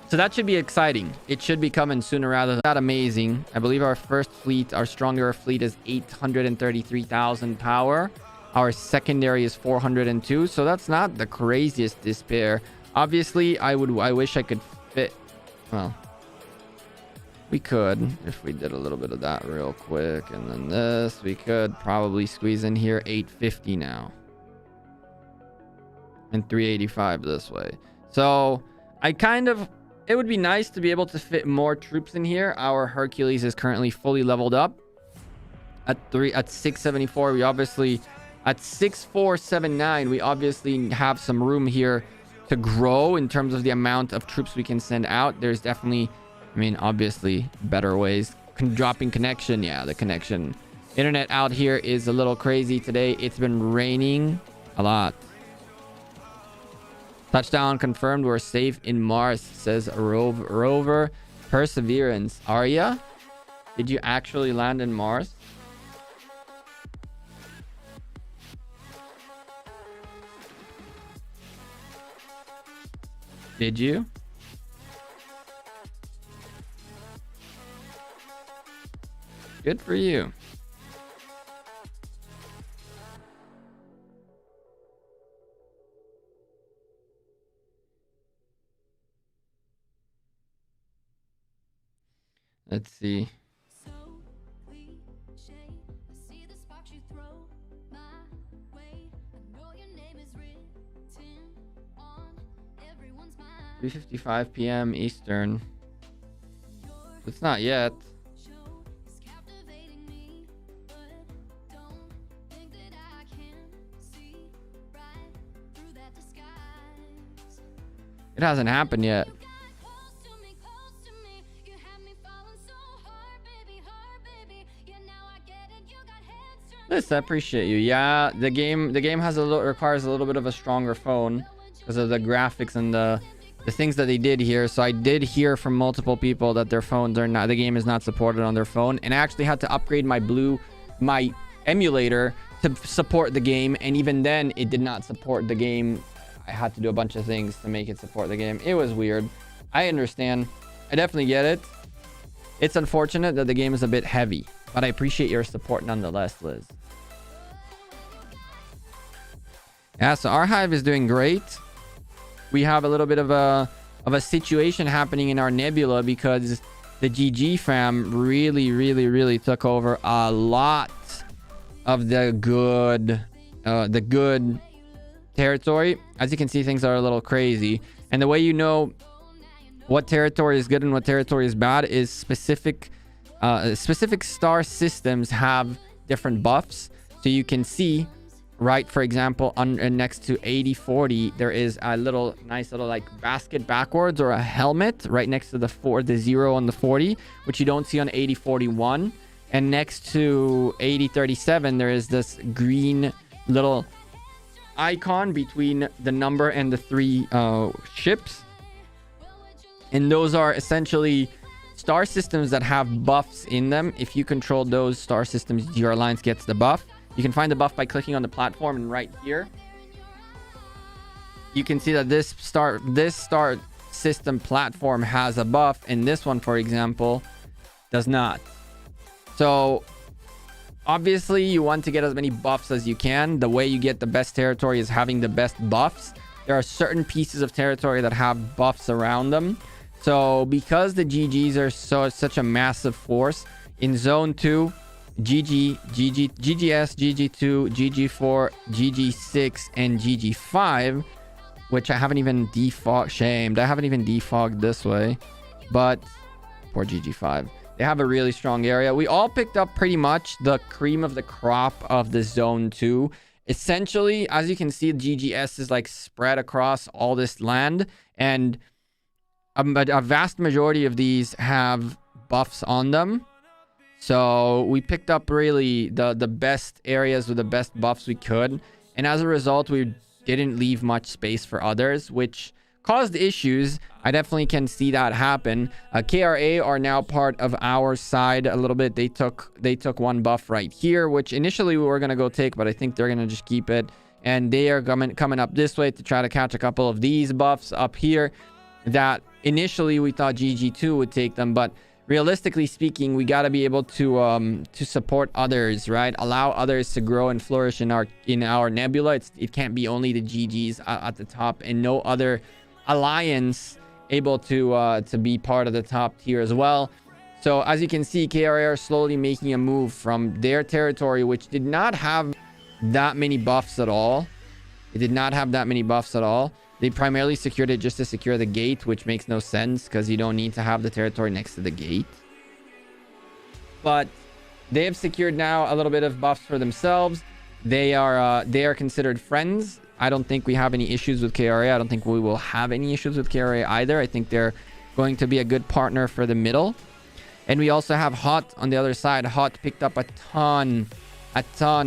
So that should be exciting. It should be coming sooner rather than that. Amazing. I believe our first fleet, our stronger fleet, is 833,000 power. Our secondary is 402. So that's not the craziest despair. Obviously, I wish I could fit. Well, we could if we did a little bit of that real quick, and then this we could probably squeeze in here 850 now and 385 this way. So it would be nice to be able to fit more troops in here. Our Hercules is currently fully leveled up at 674. We obviously at 6479 we obviously have some room here to grow in terms of the amount of troops we can send out. There's definitely, I mean, obviously better ways. Dropping connection. Yeah, the connection. Internet out here is a little crazy today. It's been raining a lot. Touchdown confirmed. We're safe in Mars, says rover. Perseverance. Are ya? Did you actually land in Mars? Did you? Good for you. Let's see. Three 3:55 p.m. Eastern. It's not yet. It hasn't happened yet. Listen, I appreciate you. Yeah, the game requires a little bit of a stronger phone because of the graphics and the things that they did here. So I did hear from multiple people that their phones are not, the game is not supported on their phone, and I actually had to upgrade my emulator to support the game, and even then it did not support the game. I had to do a bunch of things to make it support the game. It was weird. I understand. I definitely get it. It's unfortunate that the game is a bit heavy, but I appreciate your support nonetheless, Liz. Yeah, so our hive is doing great. We have a little bit of a situation happening in our Nebula because the GG fam really took over a lot of the good territory. As you can see, things are a little crazy, and the way you know what territory is good and what territory is bad is specific star systems have different buffs. So you can see right, for example, next to 8040, there is a nice little like basket backwards, or a helmet right next to the 0 on the 40, which you don't see on 8041. And next to 8037, there is this green little icon between the number and the 3 ships. And those are essentially star systems that have buffs in them. If you control those star systems, your alliance gets the buff. You can find the buff by clicking on the platform, and right here you can see that this star system platform has a buff, and this one, for example, does not. So obviously you want to get as many buffs as you can. The way you get the best territory is having the best buffs. There are certain pieces of territory that have buffs around them. So because the GGs are such a massive force in zone 2, GGS, GG2, GG4, GG6, and GG5, which I haven't even shamed. I haven't even defogged this way, but poor GG5. They have a really strong area. We all picked up pretty much the cream of the crop of the zone 2. Essentially, as you can see, GGS is like spread across all this land, and a vast majority of these have buffs on them. So we picked up really the best areas with the best buffs we could. And as a result, we didn't leave much space for others, which caused issues. I definitely can see that happen. KRA are now part of our side a little bit. They took one buff right here, which initially we were going to go take, but I think they're going to just keep it. And they are coming up this way to try to catch a couple of these buffs up here that initially we thought GG2 would take them, but realistically speaking, we got to be able to support others, right? Allow others to grow and flourish in our Nebula. It can't be only the GGs at the top, and no other alliance able to be part of the top tier as well. So as you can see, KRA are slowly making a move from their territory, which did not have that many buffs at all. It did not have that many buffs at all. They primarily secured it just to secure the gate, which makes no sense because you don't need to have the territory next to the gate. But they have secured now a little bit of buffs for themselves. They are considered friends. I don't think we have any issues with KRA. I don't think we will have any issues with KRA either. I think they're going to be a good partner for the middle. And we also have Hot on the other side. Hot picked up a ton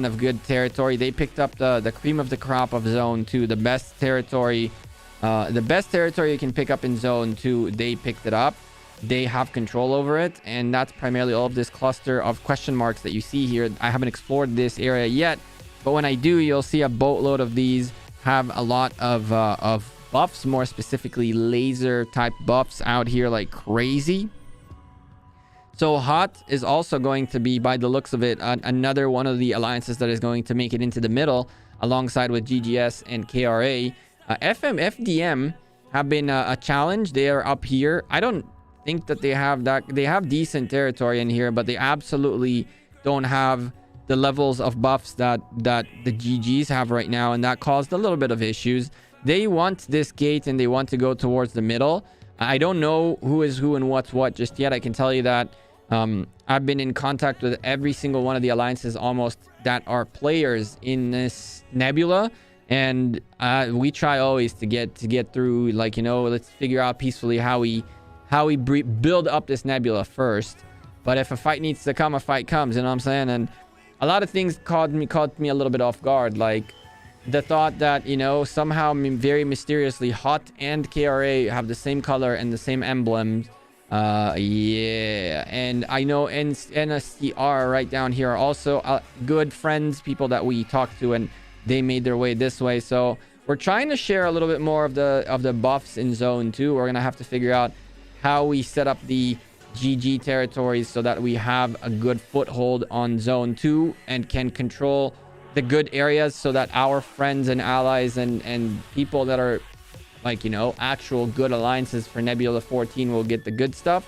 of good territory. They picked up the cream of the crop of zone 2, the best territory you can pick up in zone 2. They picked it up. They have control over it, and that's primarily all of this cluster of question marks that you see here. I haven't explored this area yet, but when I do, you'll see a boatload of these have a lot of buffs, more specifically laser type buffs out here like crazy. So Hot is also going to be, by the looks of it, another one of the alliances that is going to make it into the middle alongside with GGS and KRA. FDM have been a challenge. They are up here. I don't think that they have decent territory in here, but they absolutely don't have the levels of buffs that the GGs have right now, and that caused a little bit of issues. They want this gate and they want to go towards the middle. I don't know who is who and what's what just yet. I can tell you that I've been in contact with every single one of the alliances almost that are players in this Nebula, and we try always to get through, like, you know, let's figure out peacefully how we build up this Nebula first. But if a fight needs to come, a fight comes, you know what I'm saying? And a lot of things caught me a little bit off guard, like the thought that, you know, somehow very mysteriously Hot and KRA have the same color and the same emblems. Yeah, and I know NSTR right down here are also good friends, people that we talk to, and they made their way this way. So we're trying to share a little bit more of the buffs in zone 2. We're gonna have to figure out how we set up the GG territories so that we have a good foothold on zone 2 and can control the good areas so that our friends and allies and people that are, like, you know, actual good alliances for Nebula 14 will get the good stuff.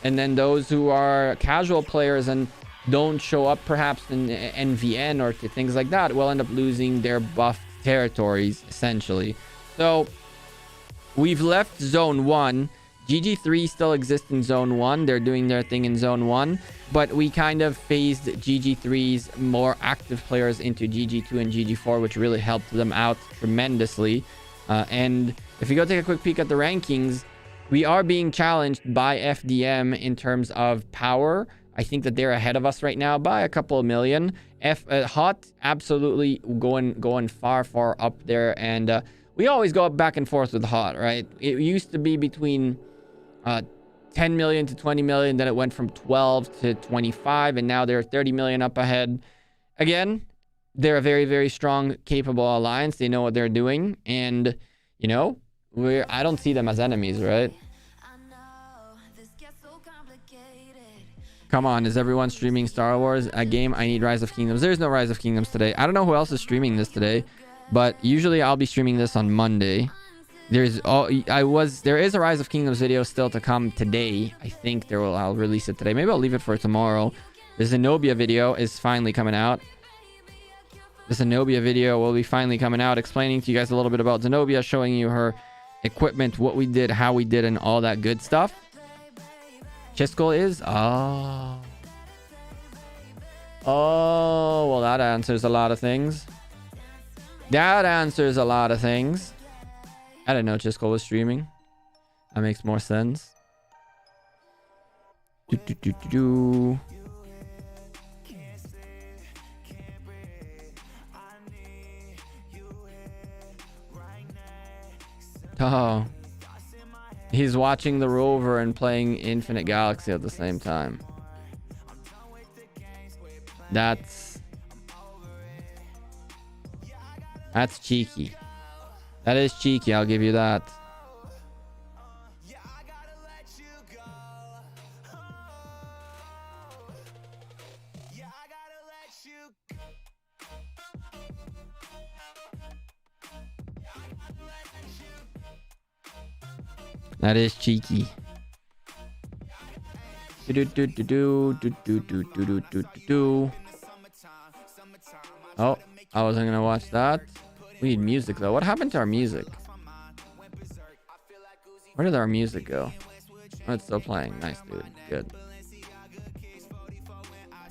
And then those who are casual players and don't show up perhaps in NVN or to things like that will end up losing their buffed territories, essentially. So we've left zone 1. GG3 still exists in Zone 1. They're doing their thing in Zone 1. But we kind of phased GG3's more active players into GG2 and GG4, which really helped them out tremendously. And if you go take a quick peek at the rankings, we are being challenged by FDM in terms of power. I think that they're ahead of us right now by a couple of million. Hot, absolutely going far up there. And we always go back and forth with Hot, right? It used to be between 10 million to 20 million. Then it went from 12 to 25. And now they're 30 million up ahead. Again, they're a very, very strong, capable alliance. They know what they're doing. And, you know, I don't see them as enemies, right? Come on, is everyone streaming Star Wars? A game? I need Rise of Kingdoms. There's no Rise of Kingdoms today. I don't know who else is streaming this today, but usually I'll be streaming this on Monday. There is a Rise of Kingdoms video still to come today. I think I'll release it today. Maybe I'll leave it for tomorrow. The Zenobia video is finally coming out. The Zenobia video will be finally coming out, explaining to you guys a little bit about Zenobia, showing you her equipment, what we did, how we did, and all that good stuff. Chisco is? Oh, well, that answers a lot of things. I didn't know Chisco was streaming. That makes more sense. Oh. He's watching the rover and playing Infinite Galaxy at the same time. That's cheeky. That is cheeky, I'll give you that. That is cheeky. Oh, I wasn't gonna watch that. We need music though. What happened to our music? Where did our music go? Oh, it's still playing. Nice, dude. Good.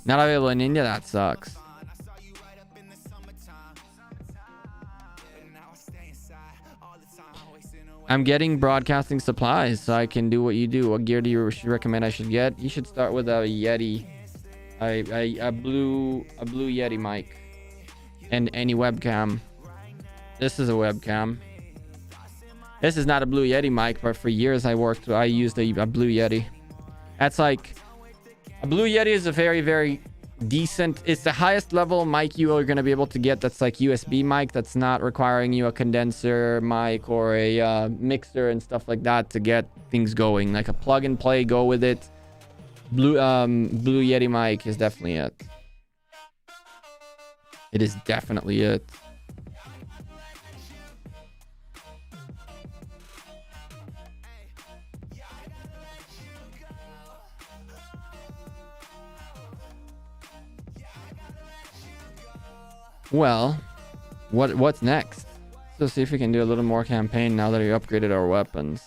Not available in India? That sucks. I'm getting broadcasting supplies so I can do what you do. What gear do you recommend I should get? You should start with a Yeti, a blue Yeti mic, and any webcam. This is a webcam. This is not a blue Yeti mic, but for years I used a blue Yeti. That's like, a blue Yeti is a very, very decent, it's the highest level mic you are going to be able to get. That's like USB mic, that's not requiring you a condenser mic or a mixer and stuff like that to get things going. Like a plug and play, go with it. Blue Yeti mic is definitely it. It is definitely it. Well, what's next? So see if we can do a little more campaign now that we upgraded our weapons.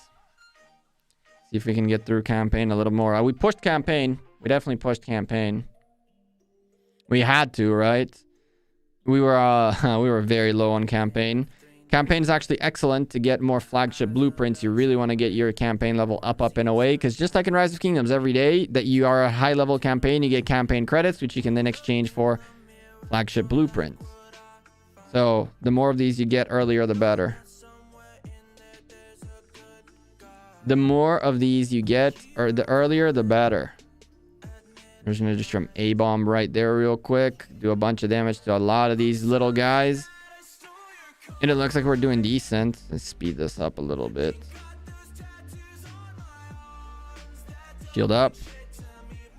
See if we can get through campaign a little more. We pushed campaign. We definitely pushed campaign. We had to, right? We were very low on campaign. Campaign is actually excellent to get more flagship blueprints. You really want to get your campaign level up in a way, because just like in Rise of Kingdoms, every day that you are a high level campaign, you get campaign credits, which you can then exchange for flagship blueprints. So the more of these you get earlier, the better. The more of these you get, or the earlier, the better. I'm just gonna just from A-bomb right there real quick. Do a bunch of damage to a lot of these little guys. And it looks like we're doing decent. Let's speed this up a little bit. Shield up.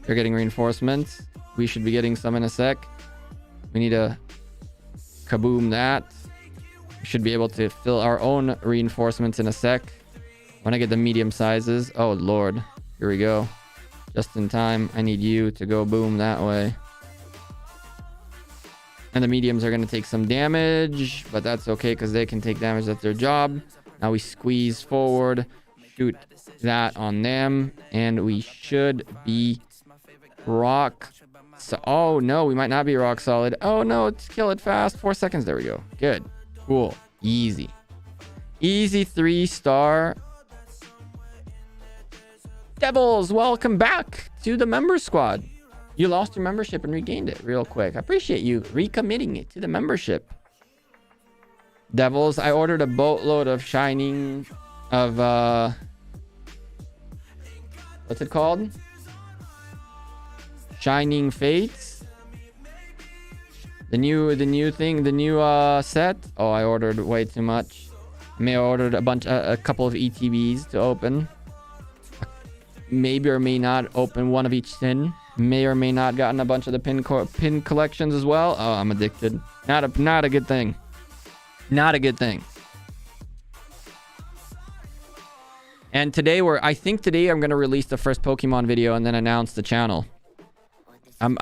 They're getting reinforcements. We should be getting some in a sec. We need to kaboom that. We should be able to fill our own reinforcements in a sec. When I get the medium sizes. Oh, Lord. Here we go. Just in time. I need you to go boom that way. And the mediums are going to take some damage. But that's okay because they can take damage. That's their job. Now we squeeze forward. shoot that on them, and we should be rock. So, oh no, we might not be rock solid. Oh no, let's kill it fast. 4 seconds. There we go. Good. Cool. Easy. Easy 3-star. Devils, welcome back to the member squad. You lost your membership and regained it real quick. I appreciate you recommitting it to the membership. Devils, I ordered a boatload of shining of what's it called? Shining Fates. The new thing, the new set. Oh, I ordered way too much. I may have ordered a couple of ETBs to open. Maybe or may not open one of each tin. May or may not gotten a bunch of the pin collections as well. Oh, I'm addicted. Not a good thing. Not a good thing. And today I think today I'm gonna release the first Pokemon video and then announce the channel. I've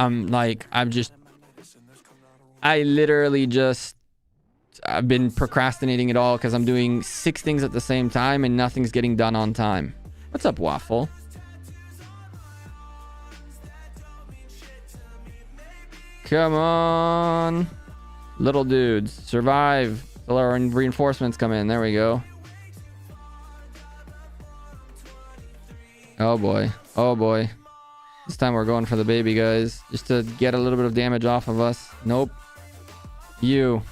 been procrastinating it all because I'm doing 6 things at the same time and nothing's getting done on time. What's up, Waffle? Come on. Little dudes. Survive till our reinforcements come in. There we go. Oh boy. Oh boy. This time we're going for the baby guys. Just to get a little bit of damage off of us. Nope. You.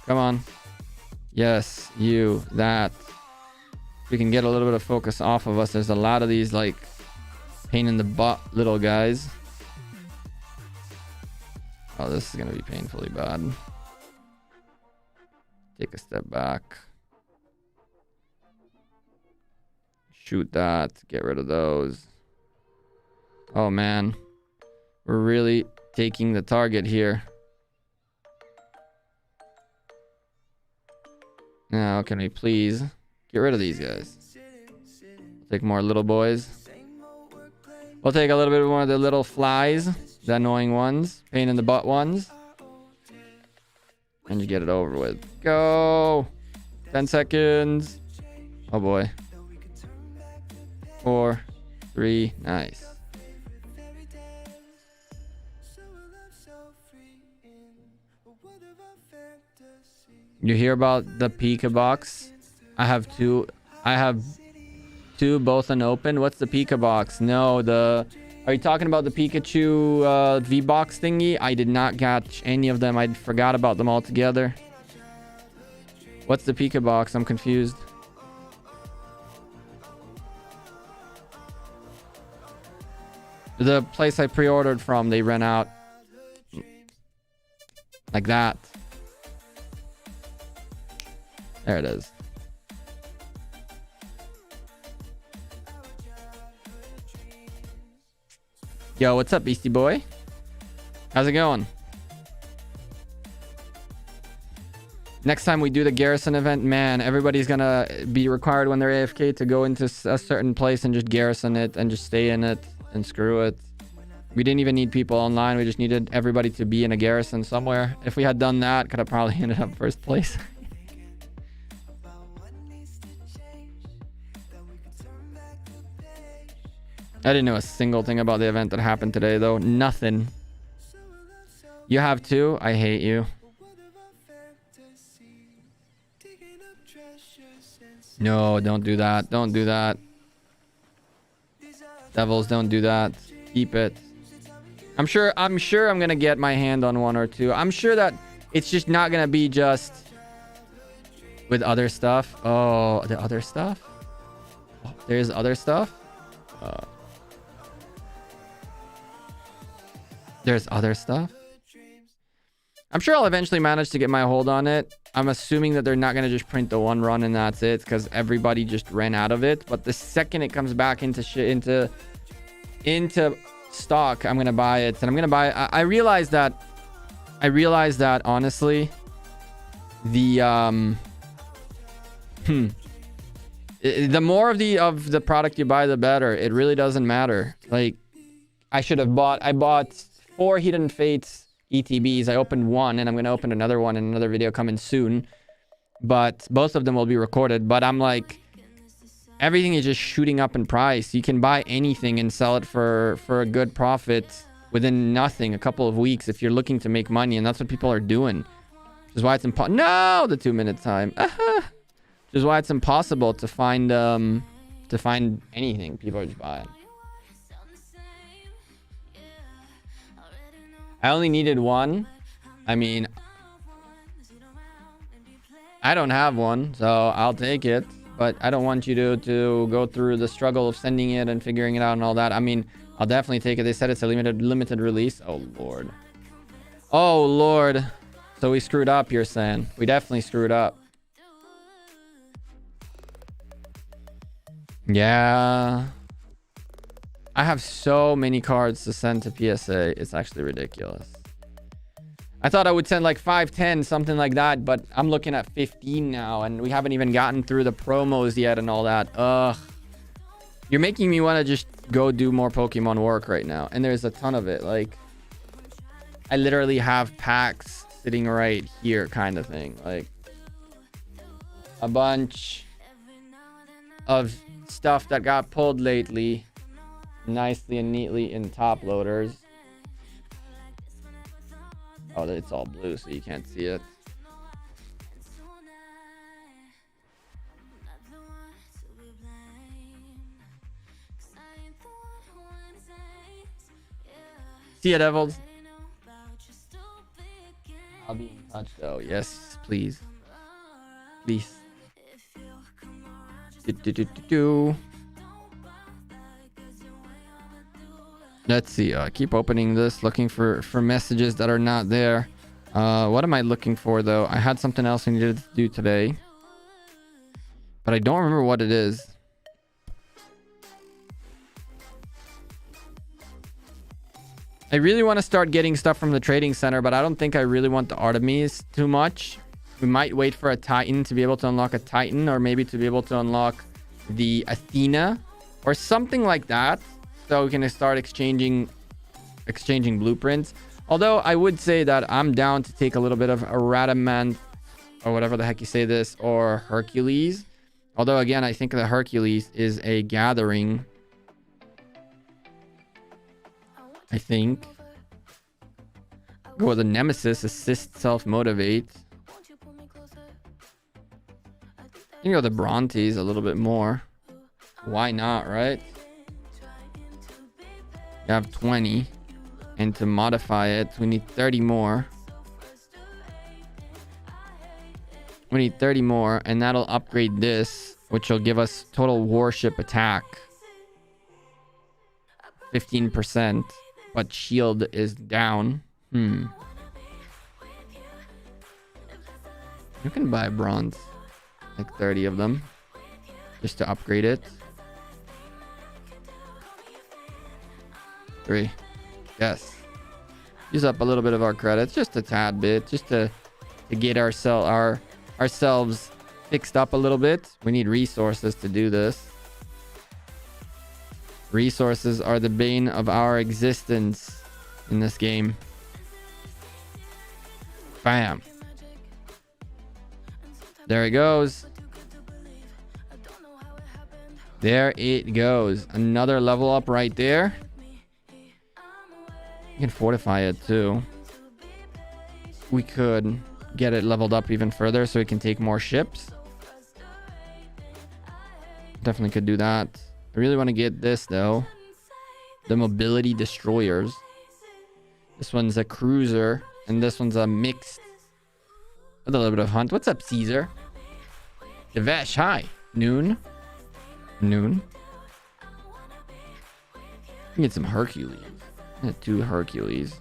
Come on. Yes. You. That. We can get a little bit of focus off of us. There's a lot of these like pain in the butt little guys. Oh, this is going to be painfully bad. Take a step back. Shoot that. Get rid of those. Oh, man. We're really taking the target here. Now, can we please get rid of these guys? Take more little boys. We'll take a little bit of one of the little flies. The annoying ones. Pain in the butt ones. And you get it over with. Go! 10 seconds. Oh boy. 4, 3, nice. You hear about the Pika box? I have two, both unopened. What's the Pika box? No, are you talking about the Pikachu V-Box thingy? I did not catch any of them. I forgot about them altogether. What's the Pika box? I'm confused. The place I pre-ordered from, they ran out. Like that. There it is. Yo, what's up, Beastie Boy? How's it going? Next time we do the garrison event, man, everybody's gonna be required when they're AFK to go into a certain place and just garrison it and just stay in it and screw it. We didn't even need people online. We just needed everybody to be in a garrison somewhere. If we had done that, could have probably ended up first place. I didn't know a single thing about the event that happened today, though. Nothing. You have too? I hate you. No, don't do that. Don't do that. Devils, don't do that. Keep it. I'm sure I'm gonna get my hand on one or two. I'm sure that it's just not gonna be just with other stuff. Oh, the other stuff? Oh, there's other stuff? There's other stuff? I'm sure I'll eventually manage to get my hold on it. I'm assuming that they're not going to just print the one run and that's it, because everybody just ran out of it. But the second it comes back into stock, I'm going to buy it. And I'm going to buy... I realized that honestly, the more of the product you buy, the better. It really doesn't matter. Like, I bought 4 Hidden Fates ETBs. I opened one, and I'm going to open another one in another video coming soon. But both of them will be recorded. But I'm like, everything is just shooting up in price. You can buy anything and sell it for a good profit within nothing, a couple of weeks, if you're looking to make money. And that's what people are doing. Which is why it's impossible. No, the 2-minute time. Which is why it's impossible to find anything. People are just buying. I only needed one. I mean, I don't have one, so I'll take it. But I don't want you to go through the struggle of sending it and figuring it out and all that. I mean, I'll definitely take it. They said it's a limited release. Oh, Lord. Oh, Lord. So we screwed up, you're saying. We definitely screwed up. Yeah. I have so many cards to send to PSA. It's actually ridiculous. I thought I would send like 5, 10, something like that, but I'm looking at 15 now, and we haven't even gotten through the promos yet and all that. Ugh. You're making me want to just go do more Pokemon work right now, and there's a ton of it. Like, I literally have packs sitting right here, kind of thing. Like, a bunch of stuff that got pulled lately, nicely and neatly in top loaders. Oh, it's all blue, so you can't see it. See ya, Devils. I'll be in touch, though. Yes, please. Please. Let's see. Keep opening this, looking for messages that are not there. What am I looking for, though? I had something else I needed to do today, but I don't remember what it is. I really want to start getting stuff from the trading center, but I don't think I really want the Artemis too much. We might wait for a Titan to be able to unlock a Titan, or maybe to be able to unlock the Athena or something like that, so we can start exchanging blueprints. Although I would say that I'm down to take a little bit of a Radamant, or whatever the heck you say this, or Hercules. Although again, I think the Hercules is a gathering. I think. Go with the Nemesis, assist, self-motivate. You can go the Brontes a little bit more. Why not, right? You have 20. And to modify it, we need 30 more. We need 30 more, and that'll upgrade this, which will give us total warship attack. 15%. But shield is down. You can buy bronze. Like 30 of them. Just to upgrade it. 3. Yes. Use up a little bit of our credits. Just a tad bit. Just to get ourselves fixed up a little bit. We need resources to do this. Resources are the bane of our existence in this game. Bam. There it goes. There it goes. Another level up right there. You can fortify it too. We could get it leveled up even further so we can take more ships. Definitely could do that. I really want to get this, though. The mobility destroyers. This one's a cruiser, and this one's a mixed. With a little bit of hunt. What's up, Caesar? Devesh, hi. Noon. Get some Hercules. Get 2 Hercules.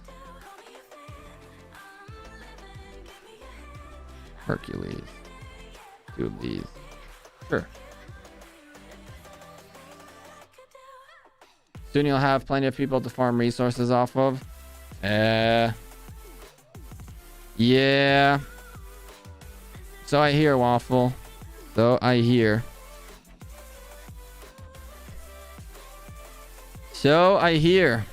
Hercules. 2 of these. Sure. Soon you'll have plenty of people to farm resources off of. Yeah. So I hear, Waffle. So I hear. So I hear.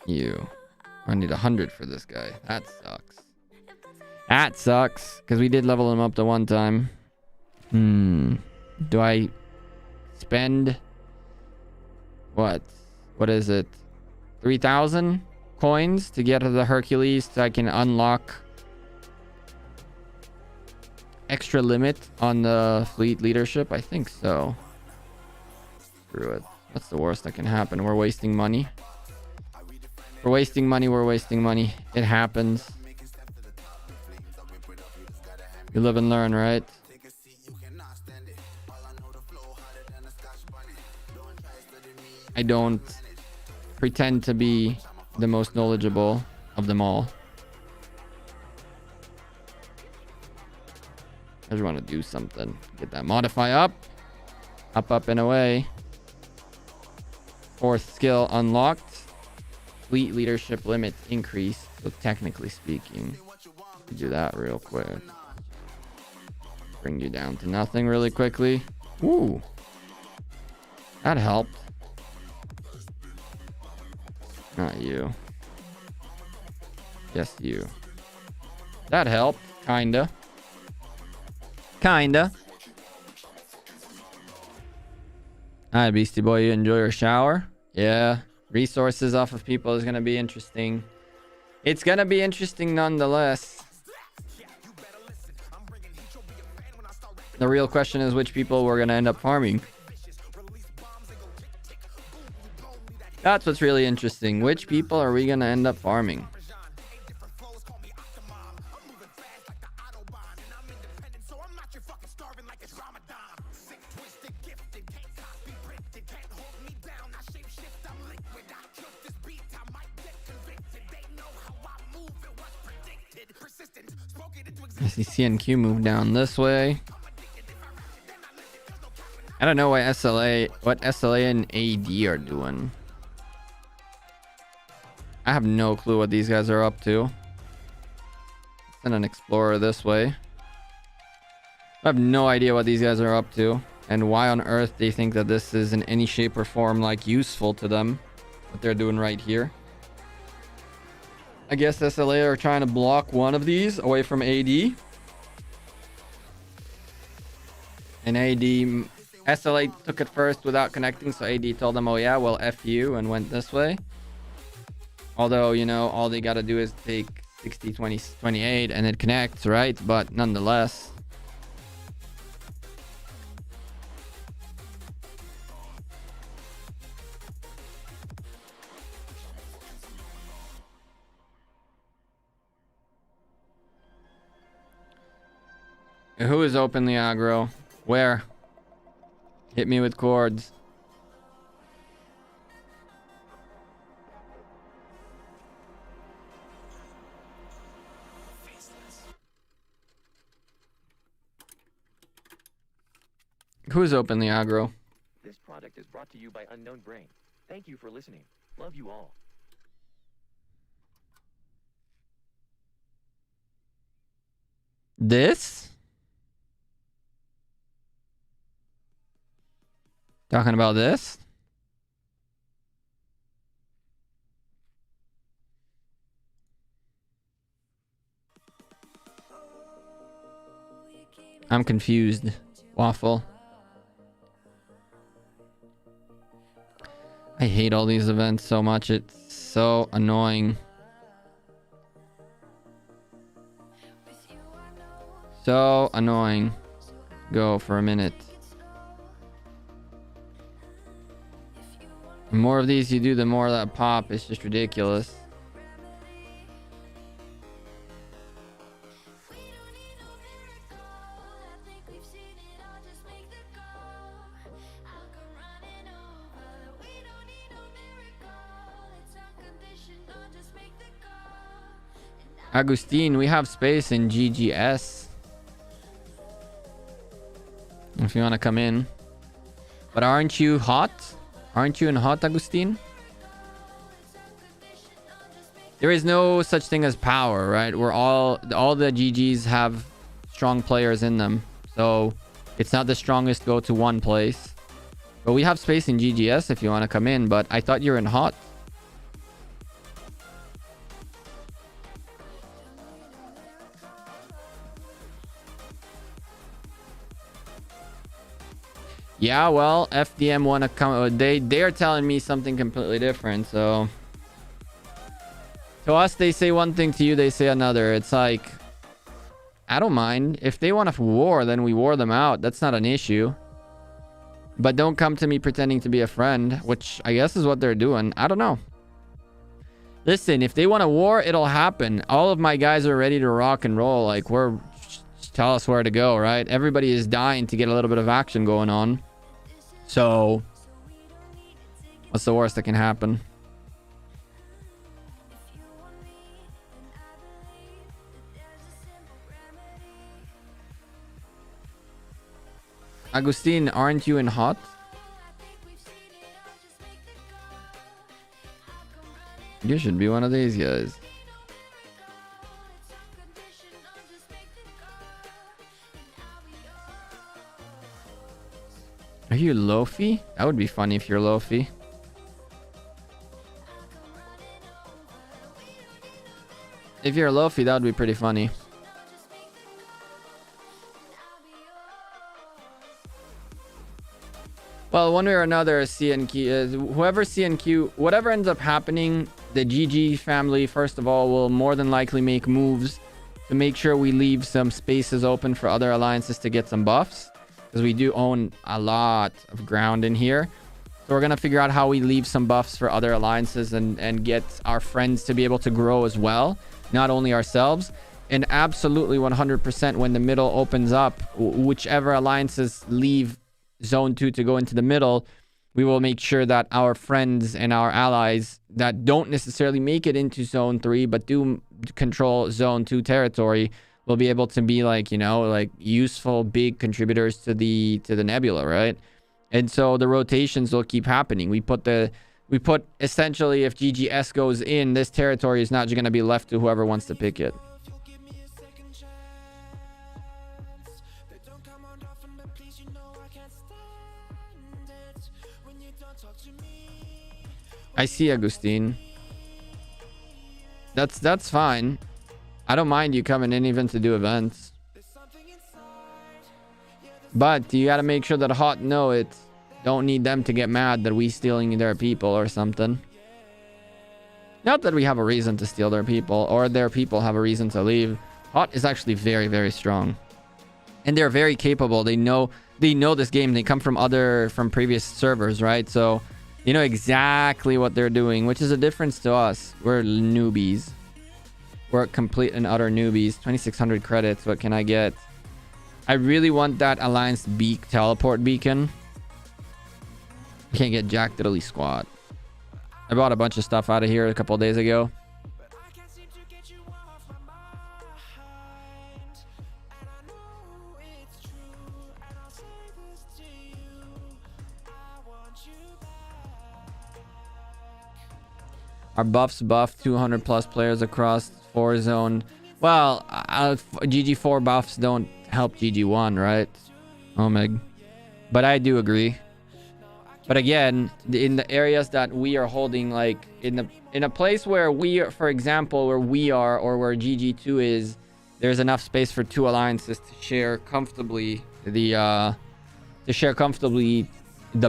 You. I need 100 for this guy. That sucks. That sucks. Because we did level him up the one time. Do I spend... What? What is it? 3,000 coins to get the Hercules so I can unlock extra limit on the fleet leadership? I think so. Screw it. What's the worst that can happen? We're wasting money. We're wasting money. We're wasting money. It happens. You live and learn, right? I don't pretend to be the most knowledgeable of them all. I just want to do something. Get that modify up. Up and away. 4th skill unlocked. Fleet leadership limit increased. So technically speaking, do that real quick. Bring you down to nothing really quickly. Ooh. That helped. Not you. Yes, you. That helped. Kinda. Alright, Beastie Boy, you enjoy your shower? Yeah. Resources off of people is gonna be interesting. It's gonna be interesting nonetheless. The real question is which people we're gonna end up farming. That's what's really interesting. Which people are we gonna end up farming? I see CNQ move down this way. I don't know what SLA and AD are doing. I have no clue what these guys are up to. Send an explorer this way. I have no idea what these guys are up to and why on earth they think that this is in any shape or form like useful to them. What they're doing right here. I guess SLA are trying to block one of these away from AD. And SLA took it first without connecting, so AD told them, oh yeah, well F you, and went this way. Although, you know, all they gotta do is take 60, 20, 28 and it connects, right? But nonetheless. Who is openly aggro? Where? Hit me with chords. Who's openly aggro? This product is brought to you by Unknown Brain. Thank you for listening. Love you all. This? Talking about this? I'm confused. Waffle. I hate all these events so much. It's so annoying. So annoying. Go for a minute. The more of these you do, the more that pop. It's just ridiculous. Agustin, we have space in GGS. If you want to come in. But aren't you hot? Aren't you in hot, Agustin? There is no such thing as power, right? We're all the GGs have strong players in them. So it's not the strongest go to one place. But we have space in GGS if you want to come in. But I thought you were in hot. Yeah, well, FDM want to come. They're telling me something completely different. So to us, they say one thing. To you, they say another. It's like, I don't mind. If they want to war, then we war them out. That's not an issue. But don't come to me pretending to be a friend, which I guess is what they're doing. I don't know. Listen, if they want a war, it'll happen. All of my guys are ready to rock and roll. Like, tell us where to go, right? Everybody is dying to get a little bit of action going on. So, what's the worst that can happen? Agustin, aren't you in hot? You should be one of these guys. Are you Lofi? That would be funny if you're Lofi. If you're Lofi, that would be pretty funny. Well, one way or another, CNQ, whoever CNQ, whatever ends up happening, the GG family, first of all, will more than likely make moves to make sure we leave some spaces open for other alliances to get some buffs. Because we do own a lot of ground in here. So we're going to figure out how we leave some buffs for other alliances and get our friends to be able to grow as well. Not only ourselves. And absolutely 100% when the middle opens up, whichever alliances leave Zone 2 to go into the middle, we will make sure that our friends and our allies that don't necessarily make it into Zone 3 but do control Zone 2 territory will be able to be like, you know, like useful big contributors to the Nebula, right? And so the rotations will keep happening. We put essentially, if GGS goes in, this territory is not going to be left to whoever wants to pick it. I see, Agustin. That's fine. I don't mind you coming in even to do events. But you gotta make sure that Hot know it. Don't need them to get mad that we stealing their people or something. Not that we have a reason to steal their people or their people have a reason to leave. Hot is actually very, very strong. And they're very capable. They know this game. They come from previous servers, right? So you know exactly what they're doing, which is a difference to us. We're newbies. We're complete and utter newbies. 2,600 credits. What can I get? I really want that Alliance teleport beacon. Can't get jack diddly squat. I bought a bunch of stuff out of here a couple of days ago. Our buffs buff 200 plus players across 4 zone. Well, GG4 buffs don't help GG1, right? Omeg. But I do agree. But again, in the areas that we are holding, like in a place where we are, for example, where we are or where GG2 is, there's enough space for 2 alliances to share comfortably the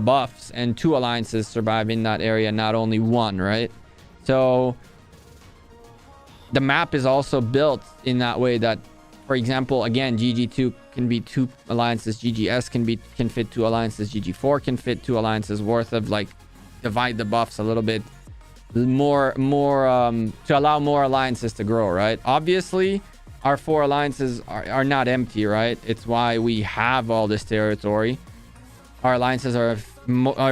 buffs, and 2 alliances survive in that area, not only 1, right? So the map is also built in that way that, for example, again, GG2 can be 2 alliances, GGS can fit 2 alliances, GG4 can fit 2 alliances worth of, like, divide the buffs a little bit more to allow more alliances to grow, right? Obviously, our 4 alliances are not empty, right? It's why we have all this territory. Our alliances are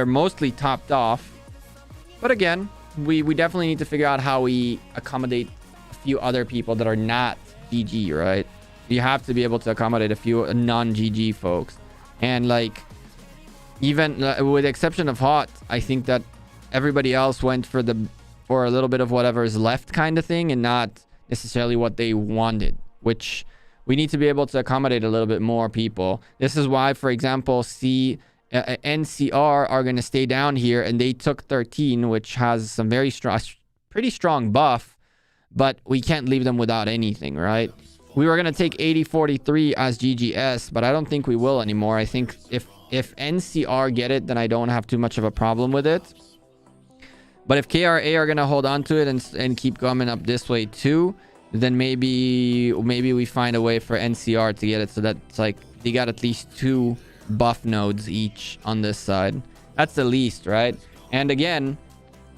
mostly topped off. But again, we definitely need to figure out how we accommodate a few other people that are not GG, right? You have to be able to accommodate a few non-GG folks. And like, even with the exception of Hot, I think that everybody else went for a little bit of whatever is left kind of thing, and not necessarily what they wanted, which we need to be able to accommodate a little bit more people. This is why, for example, NCR are going to stay down here, and they took 13, which has some very strong, pretty strong buff, but we can't leave them without anything, right? we were gonna take 8043 as GGS, but I don't think we will anymore. I think if NCR get it, then I don't have too much of a problem with it. But if KRA are gonna hold on to it and keep coming up this way too, then maybe we find a way for NCR to get it, so that it's like they got at least 2 buff nodes each on this side. That's the least, right? And again,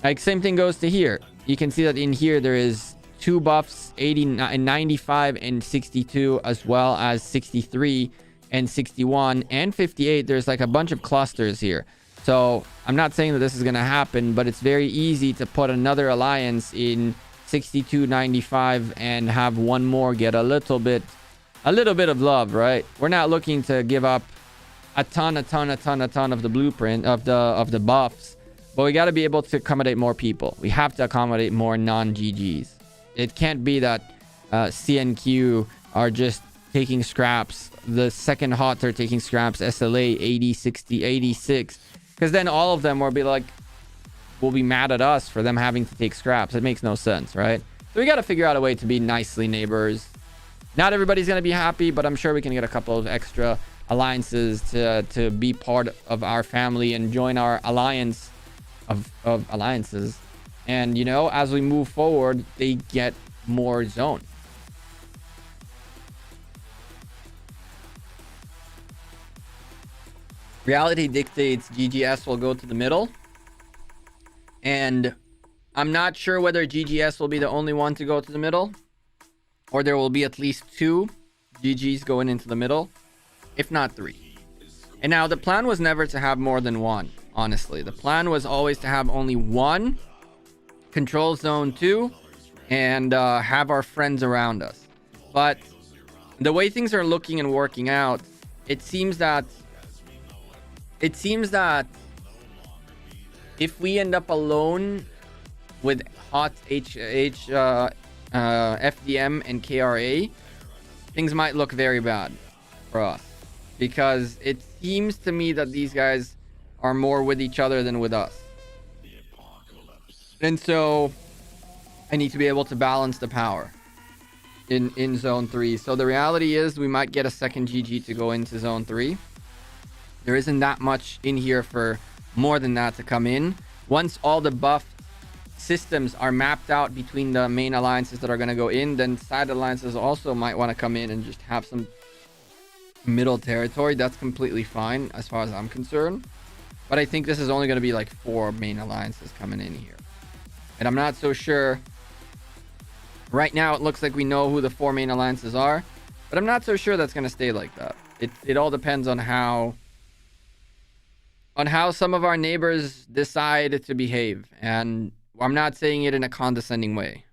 like same thing goes to here. You can see that in here there is 2 buffs, 89, 95 and 62, as well as 63 and 61 and 58. There's like a bunch of clusters here. So I'm not saying that this is going to happen, but it's very easy to put another alliance in 62, 95 and have one more get a little bit of love, right? We're not looking to give up a ton of the blueprint of the buffs, but we got to be able to accommodate more people. We have to accommodate more non-GGs. It can't be that CNQ are just taking scraps. The second hot are taking scraps. SLA 80, 60, 86. Because then all of them will be mad at us for them having to take scraps. It makes no sense, right? So we got to figure out a way to be nicely neighbors. Not everybody's going to be happy, but I'm sure we can get a couple of extra alliances to be part of our family and join our alliance of alliances. And, you know, as we move forward, they get more zone. Reality dictates GGS will go to the middle. And I'm not sure whether GGS will be the only one to go to the middle, or there will be at least 2 GGs going into the middle, if not 3. And now the plan was never to have more than 1, honestly. The plan was always to have only 1, control zone 2, and have our friends around us. But the way things are looking and working out, it seems that if we end up alone with hot FDM and KRA, things might look very bad for us, because it seems to me that these guys are more with each other than with us. And so I need to be able to balance the power in zone 3. So the reality is we might get a second GG to go into zone 3. There isn't that much in here for more than that to come in. Once all the buff systems are mapped out between the main alliances that are going to go in, then side alliances also might want to come in and just have some middle territory. That's completely fine as far as I'm concerned. But I think this is only going to be like 4 main alliances coming in here. And I'm not so sure. Right now, it looks like we know who the 4 main alliances are, but I'm not so sure that's going to stay like that. It all depends on how some of our neighbors decide to behave. And I'm not saying it in a condescending way.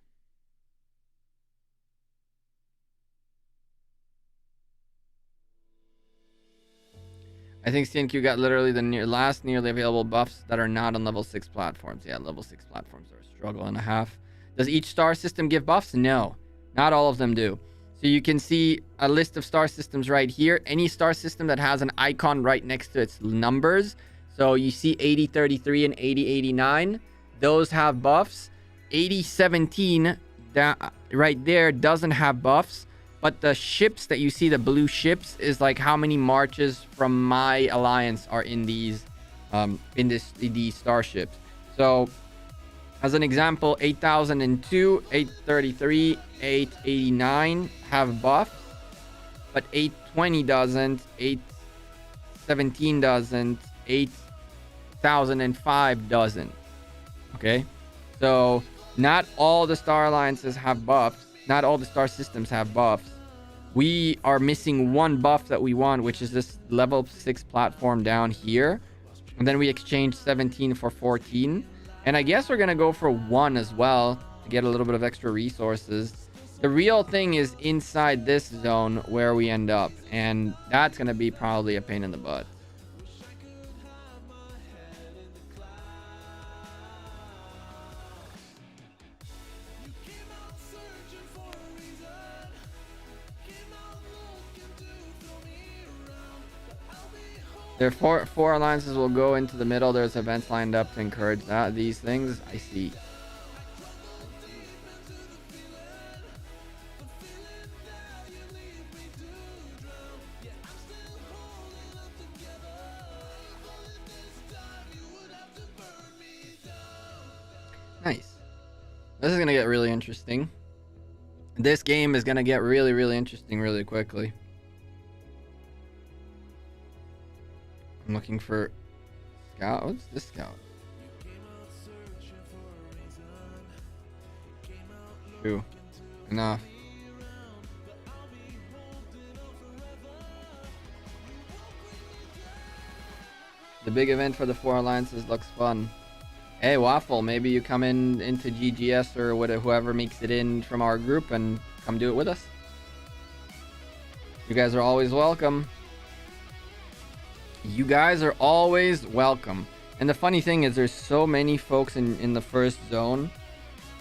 I think CNQ got literally the last nearly available buffs that are not on level 6 platforms. Yeah, level 6 platforms are a struggle and a half. Does each star system give buffs? No, not all of them do. So you can see a list of star systems right here. Any star system that has an icon right next to its numbers. So you see 8033 and 8089. Those have buffs. 8017 right there doesn't have buffs. But the ships that you see, the blue ships, is like how many marches from my alliance are in these these starships. So as an example, 8002, 833, 889 have buffs, but 820 doesn't, 817 doesn't, 8005 doesn't. Okay, so not all the star alliances have buffs. Not all the star systems have buffs. We are missing one buff that we want, which is this level 6 platform down here. And then we exchange 17 for 14. And I guess we're going to go for 1 as well to get a little bit of extra resources. The real thing is inside this zone where we end up. And that's going to be probably a pain in the butt. There are four alliances will go into the middle. There's events lined up to encourage these things. I see. This is gonna get really interesting. This game is gonna get really, really interesting really quickly. I'm looking for scout. What's this scout? Ooh, enough. The big event for the 4 alliances looks fun. Hey, Waffle, maybe you come into GGS or whoever makes it in from our group and come do it with us. You guys are always welcome. You guys are always welcome. And the funny thing is there's so many folks in the first zone.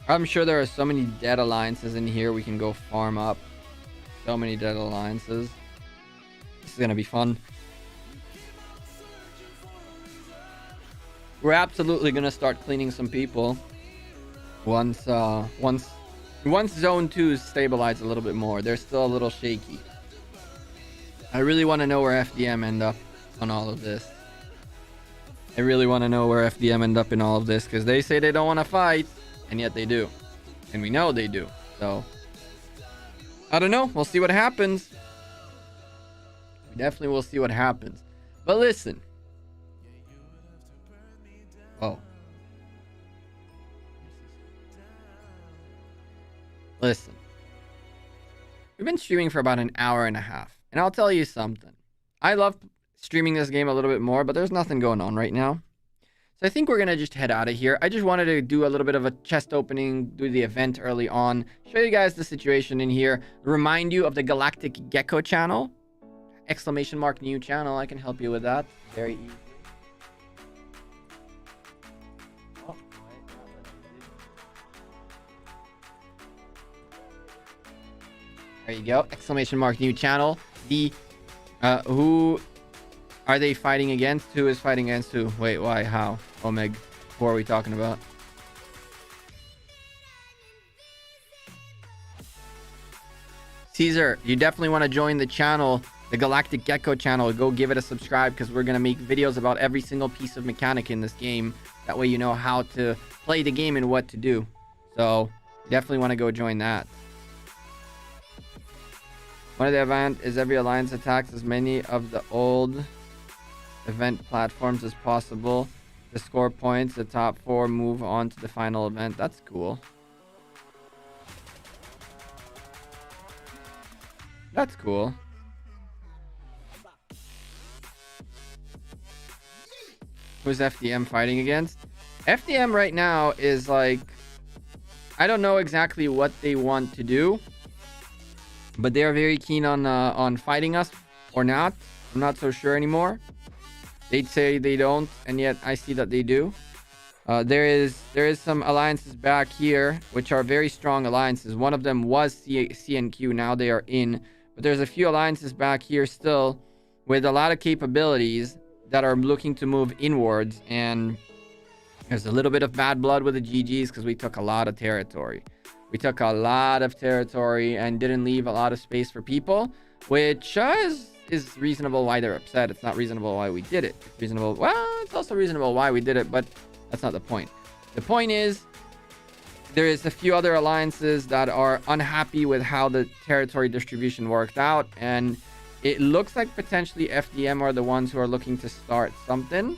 I'm sure there are so many dead alliances in here we can go farm up. So many dead alliances. This is gonna be fun. We're absolutely gonna start cleaning some people once zone 2 is stabilized a little bit more. They're still a little shaky. I really want to know where FDM end up on all of this. I really want to know where FDM end up in all of this, because they say they don't want to fight, and yet they do, and we know they do. So I don't know. We'll see what happens. We definitely will see what happens. But listen. Oh. Listen. We've been streaming for about an hour and a half. And I'll tell you something. I love streaming this game a little bit more, but there's nothing going on right now. So I think we're going to just head out of here. I just wanted to do a little bit of a chest opening, do the event early on, show you guys the situation in here, remind you of the Galactic Gekko channel. ! New channel. I can help you with that. Very easy. There you go. ! New channel. The who are they fighting against? Who is fighting against who? Wait, why? How? Omeg. Who are we talking about? Caesar, you definitely want to join the channel, the Galactic Gekko channel. Go give it a subscribe, because we're going to make videos about every single piece of mechanic in this game. That way you know how to play the game and what to do. So definitely want to go join that. One of the event is every alliance attacks as many of the old event platforms as possible to score points. The top 4 move on to the final event. That's cool. That's cool. Who's FDM fighting against? FDM right now is like, I don't know exactly what they want to do, but they are very keen on fighting us or not. I'm not so sure anymore. They'd say they don't, and yet I see that they do. There is some alliances back here, which are very strong alliances. One of them was CNQ. Now they are in. But there's a few alliances back here still with a lot of capabilities that are looking to move inwards. And there's a little bit of bad blood with the GGs because we took a lot of territory. We took a lot of territory and didn't leave a lot of space for people, which is reasonable why they're upset. It's not reasonable why we did it. It's reasonable. Well, it's also reasonable why we did it, but that's not the point. The point is, there is a few other alliances that are unhappy with how the territory distribution worked out, and it looks like potentially FDM are the ones who are looking to start something.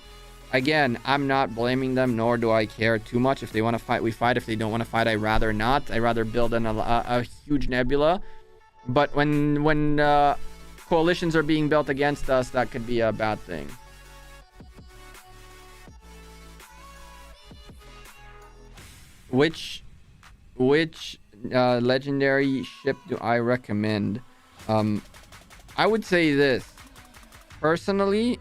Again, I'm not blaming them, nor do I care too much. If they want to fight, we fight. If they don't want to fight, I'd rather not. I'd rather build a huge nebula. But when coalitions are being built against us, that could be a bad thing. Which legendary ship do I recommend? I would say this. Personally,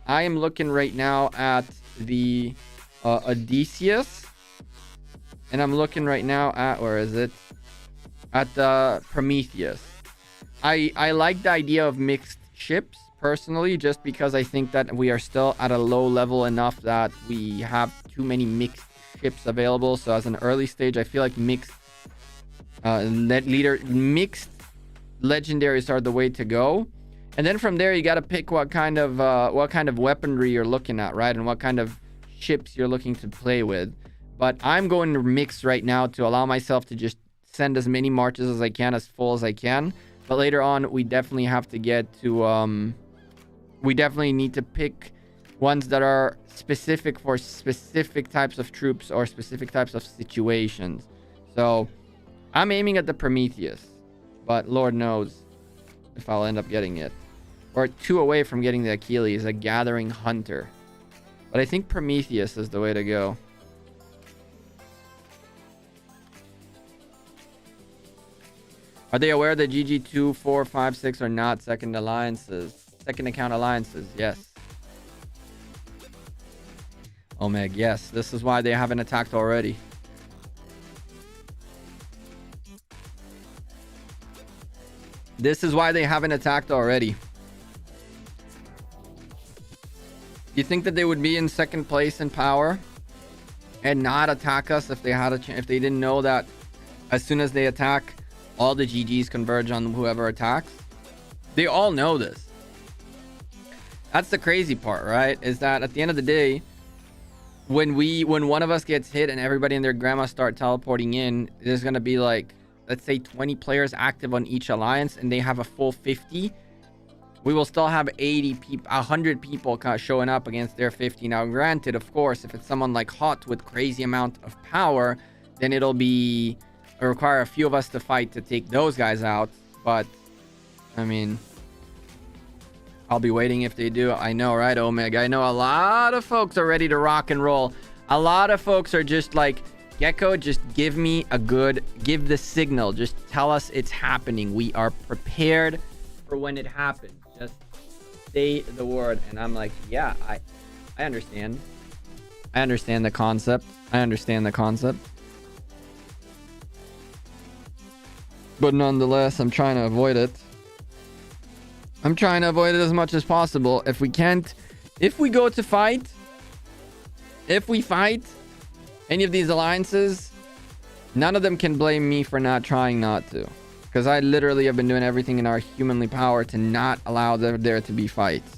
I am looking right now at the Odysseus, and I'm looking right now at, where is it? At the Prometheus. I like the idea of mixed ships personally, just because I think that we are still at a low level enough that we have too many mixed ships available. So as an early stage, I feel like mixed legendaries are the way to go. And then from there, you got to pick what kind of weaponry you're looking at, right? And what kind of ships you're looking to play with. But I'm going to mix right now to allow myself to just send as many marches as I can, as full as I can. But later on, we definitely have to get to... we definitely need to pick ones that are specific for specific types of troops or specific types of situations. So I'm aiming at the Prometheus, but Lord knows if I'll end up getting it. Or 2 away from getting the Achilles, a Gathering Hunter. But I think Prometheus is the way to go. Are they aware that GG2, 4, 5, 6 are not second alliances? Second account alliances, yes. Omeg, yes. This is why they haven't attacked already. This is why they haven't attacked already. You think that they would be in second place in power and not attack us if they had if they didn't know that as soon as they attack, all the GGs converge on whoever attacks? They all know this. That's the crazy part, right? Is that at the end of the day, when one of us gets hit and everybody and their grandma start teleporting in, there's gonna be like, let's say 20 players active on each alliance, and they have a full 50. We will still have 80 people, 100 people showing up against their 50. Now, granted, of course, if it's someone like Hot with crazy amount of power, then it'll require a few of us to fight to take those guys out. But I mean, I'll be waiting if they do. I know, right, Omega? I know a lot of folks are ready to rock and roll. A lot of folks are just like, Gekko, just give the signal. Just tell us it's happening. We are prepared for when it happens. Just say the word. And I'm like, yeah, I understand. I understand the concept. But nonetheless, I'm trying to avoid it. I'm trying to avoid it as much as possible. If we go to fight, if we fight any of these alliances, none of them can blame me for not trying not to. Because I literally have been doing everything in our humanly power to not allow there to be fights.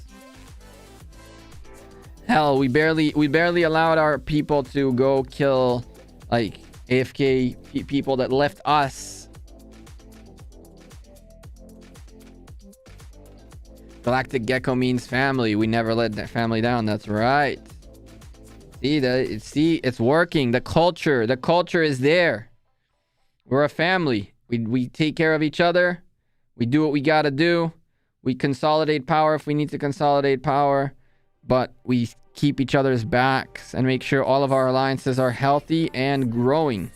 Hell, we barely allowed our people to go kill like AFK people that left us. Galactic Gekko means family. We never let that family down. That's right. See, it's working. The culture is there. We're a family. We take care of each other. We do what we gotta do. We consolidate power if we need to consolidate power. But we keep each other's backs and make sure all of our alliances are healthy and growing.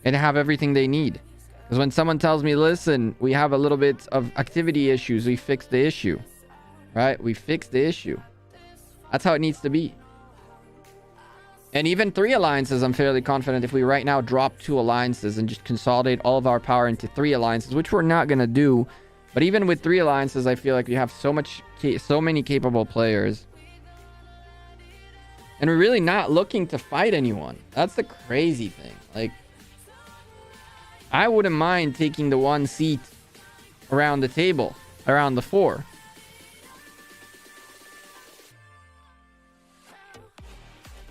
And have everything they need. Because when someone tells me, listen, we have a little bit of activity issues, we fix the issue. Right? We fix the issue. That's how it needs to be. And even 3 alliances, I'm fairly confident if we right now drop 2 alliances and just consolidate all of our power into 3 alliances, which we're not going to do. But even with 3 alliances, I feel like we have so many capable players. And we're really not looking to fight anyone. That's the crazy thing. Like, I wouldn't mind taking the 1 seat around the table, around the 4.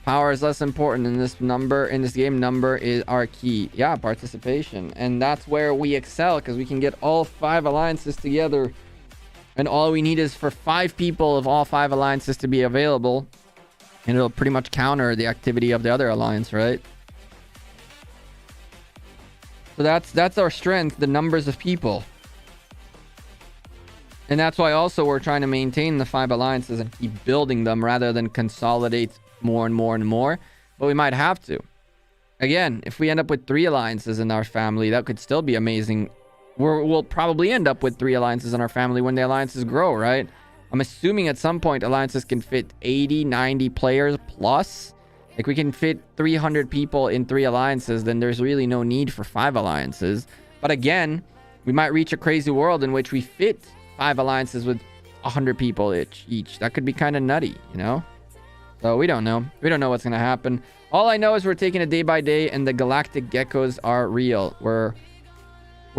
Power is less important in this game. Number is our key. Yeah, participation. And that's where we excel, because we can get all 5 alliances together. And all we need is for 5 people of all 5 alliances to be available. And it'll pretty much counter the activity of the other alliance, right? So that's our strength, the numbers of people. And that's why also we're trying to maintain the 5 alliances and keep building them rather than consolidate more and more and more. But we might have to. Again, if we end up with 3 alliances in our family, that could still be amazing. We'll probably end up with 3 alliances in our family when the alliances grow, right? I'm assuming at some point alliances can fit 80, 90 players plus. Like, we can fit 300 people in 3 alliances, then there's really no need for 5 alliances. But again, we might reach a crazy world in which we fit 5 alliances with 100 people each. That could be kind of nutty, you know? So we don't know. We don't know what's going to happen. All I know is we're taking it day by day, and the Galactic Gekkos are real. We're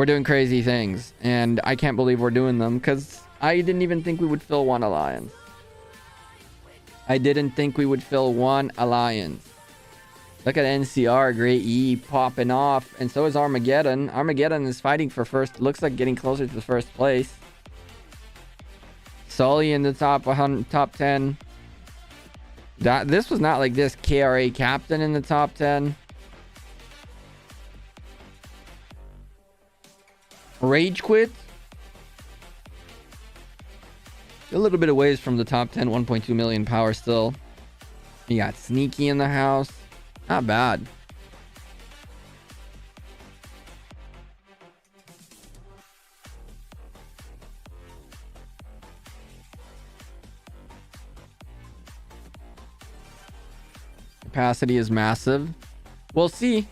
doing crazy things, and I can't believe we're doing them, because I didn't even think we would fill 1 alliance. I didn't think we would fill 1 alliance. Look at NCR, Great E popping off. And so is Armageddon. Armageddon is fighting for first. Looks like getting closer to the first place. Sully in the top 100, top 10. This was not like this. KRA Captain in the top 10. Rage Quit. A little bit of ways from the top 10. 1.2 million power still. You got Sneaky in the house. Not bad. Capacity is massive. We'll see.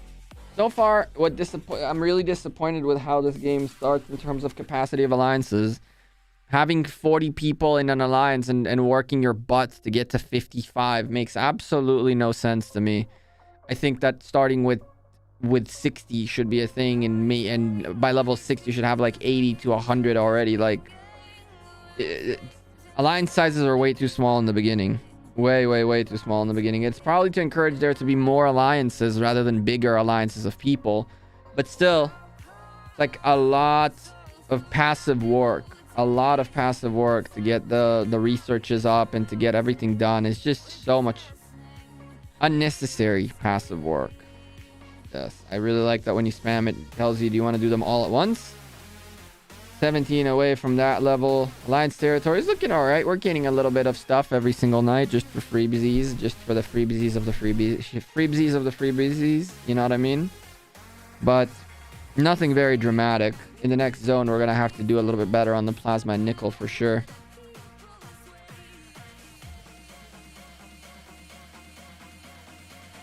So far, I'm really disappointed with how this game starts in terms of capacity of alliances. Having 40 people in an alliance and working your butts to get to 55 makes absolutely no sense to me. I think that starting with 60 should be a thing, and by level 60 you should have like 80 to 100 already. Like, alliance sizes are way too small in the beginning. Way too small in the beginning. It's probably to encourage there to be more alliances rather than bigger alliances of people. But still, it's like a lot of passive work. A lot of passive work to get the researches up and to get everything done. It's just so much unnecessary passive work. Yes, I really like that when you spam it, it tells you, do you want to do them all at once? 17 away from that level. Alliance territory is looking all right. We're getting a little bit of stuff every single night just for freebies, just for the freebies of the freebies of the freebies. You know what I mean? But nothing very dramatic. In the next zone, we're gonna have to do a little bit better on the plasma and nickel for sure.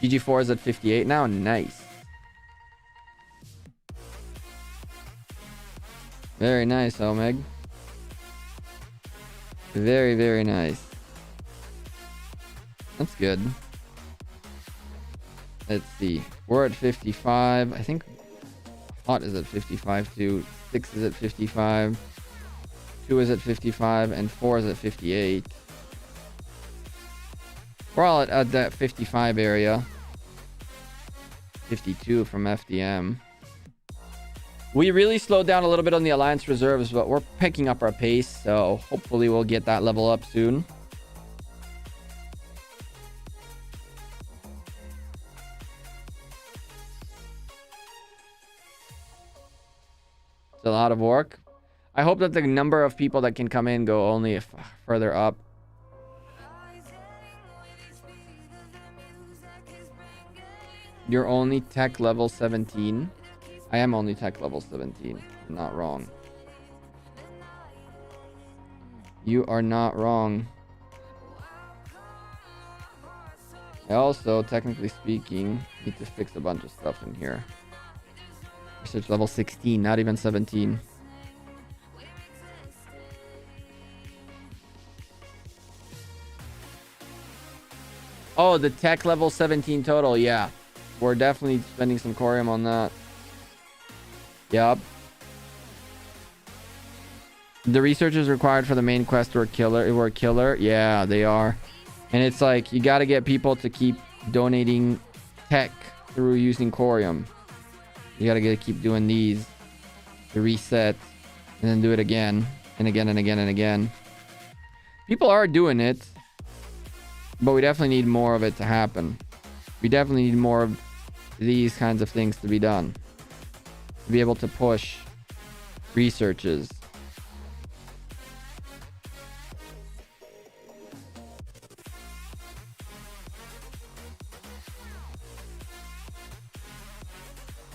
GG4 is at 58 now. Nice. Very nice, Omeg. Very nice. That's good. Let's see. We're at 55. I think Hot is at 55 too. 6 is at 55. 2 is at 55. And 4 is at 58. We're all at that 55 area. 52 from FDM. We really slowed down a little bit on the Alliance reserves, but we're picking up our pace. So hopefully we'll get that level up soon. It's a lot of work. I hope that the number of people that can come in go only further up. You're only tech level 17. I am only tech level 17. I'm not wrong. You are not wrong. I also, technically speaking, need to fix a bunch of stuff in here. Research level 16, not even 17. Oh, the tech level 17 total, yeah. We're definitely spending some corium on that. Yup. The researchers required for the main quest were killer. Yeah, they are. And it's like, you got to get people to keep donating tech through using corium. You got to keep doing these to reset and then do it again and again and again and again. People are doing it, but we definitely need more of it to happen. We definitely need more of these kinds of things to be done. To be able to push researches.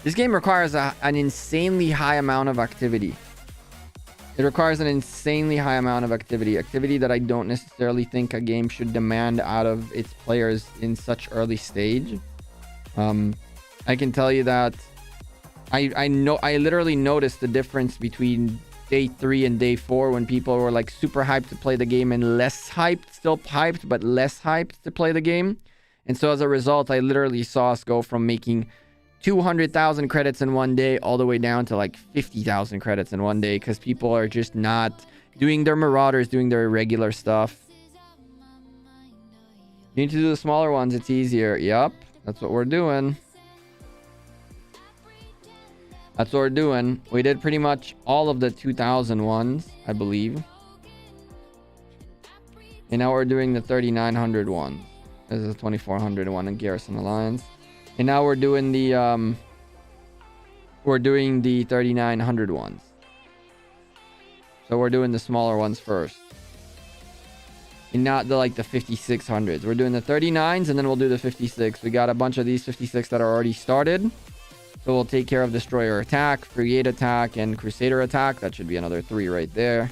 This game requires an insanely high amount of activity. It requires an insanely high amount of activity. Activity that I don't necessarily think a game should demand out of its players in such early stage. I can tell you that I literally noticed the difference between day 3 and day 4 when people were like super hyped to play the game and less hyped, still hyped, but less hyped to play the game. And so as a result, I literally saw us go from making 200,000 credits in one day all the way down to like 50,000 credits in one day because people are just not doing their marauders, doing their irregular stuff. You need to do the smaller ones. It's easier. Yup. That's what we're doing. That's what we're doing. We did pretty much all of the 2000 ones, I believe. And now we're doing the 3900 one. This is a 2400 one in Garrison Alliance. And now we're doing the 3900 ones. So we're doing the smaller ones first. And not the 5600s. We're doing the 39s and then we'll do the 56. We got a bunch of these 56 that are already started. So we'll take care of Destroyer attack, Frigate attack, and Crusader attack. That should be another 3 right there.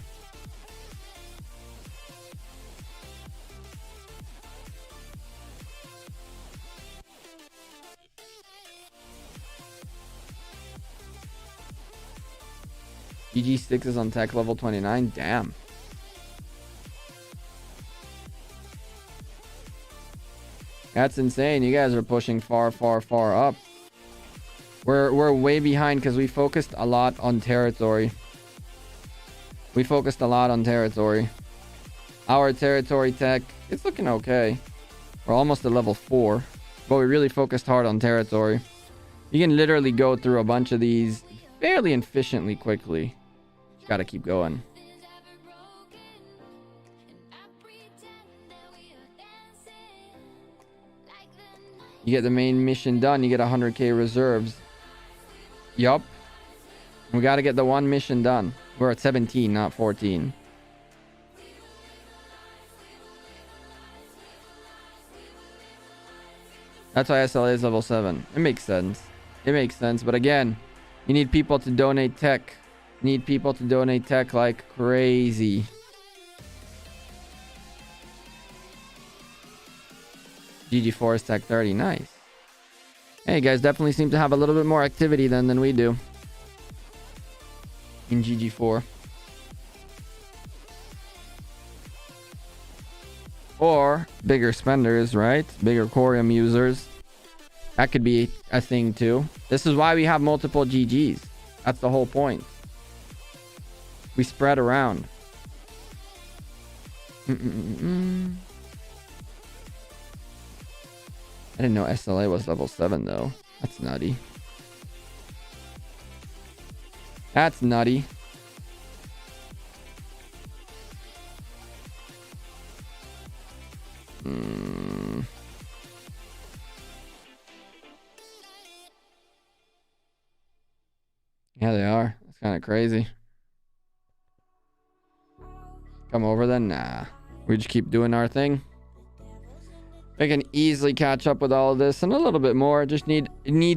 GG6 is on tech level 29. Damn. That's insane. You guys are pushing far, far, far up. We're way behind because we focused a lot on territory. Our territory tech, it's looking okay. We're almost at level 4. But we really focused hard on territory. You can literally go through a bunch of these fairly efficiently quickly. Just gotta keep going. You get the main mission done, you get 100k reserves. Yup. We gotta get the one mission done. We're at 17, not 14. That's why SLA is level 7. It makes sense. It makes sense. But again, you need people to donate tech. Need people to donate tech like crazy. GG4 is tech 30. Nice. Hey, you guys definitely seem to have a little bit more activity than we do in GG4. Or bigger spenders, right? Bigger Corium users. That could be a thing too. This is why we have multiple GGs. That's the whole point. We spread around. I didn't know SLA was level 7 though. That's nutty. That's nutty. Yeah, they are. It's kind of crazy. Come over then? Nah. We just keep doing our thing. I can easily catch up with all of this and a little bit more. Just need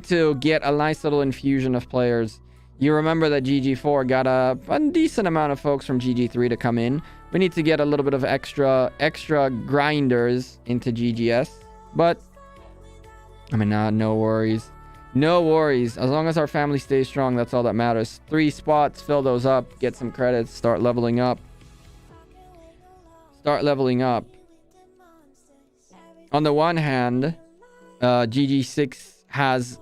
to get a nice little infusion of players. You remember that GG4 got a decent amount of folks from GG3 to come in. We need to get a little bit of extra grinders into GGS. But, I mean, no worries. No worries. As long as our family stays strong, that's all that matters. 3 spots, fill those up, get some credits, start leveling up. Start leveling up. On the one hand, GG6 has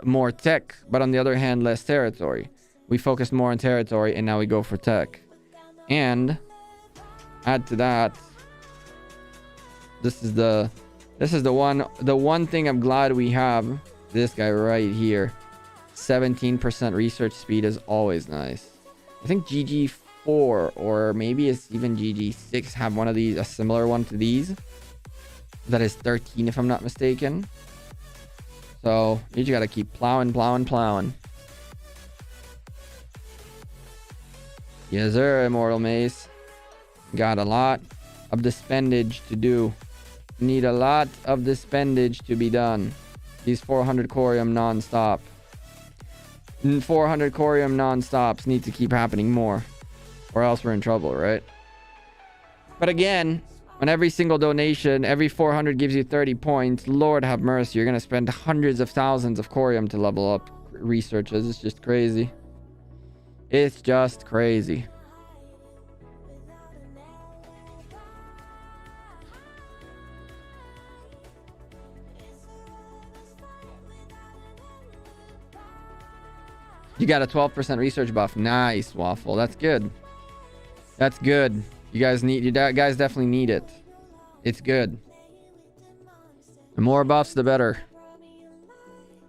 more tech, but on the other hand, less territory. We focus more on territory, and now we go for tech. And add to that, this is the one thing I'm glad we have. This guy right here, 17% research speed is always nice. I think GG4 or maybe it's even GG6 have one of these, a similar one to these. That is 13 if I'm not mistaken. So you just gotta keep plowing. Yes sir, Immortal Mace. Got a lot of the spendage to do. Need a lot of the spendage to be done. These 400 Corium non-stop. 400 Corium non-stops need to keep happening more. Or else we're in trouble, right? But again, on every single donation, every 400 gives you 30 points. Lord have mercy, you're going to spend hundreds of thousands of Corium to level up researches. It's just crazy. It's just crazy. You got a 12% research buff. Nice, Waffle. That's good. That's good. You guys definitely need it. It's good. The more buffs, the better.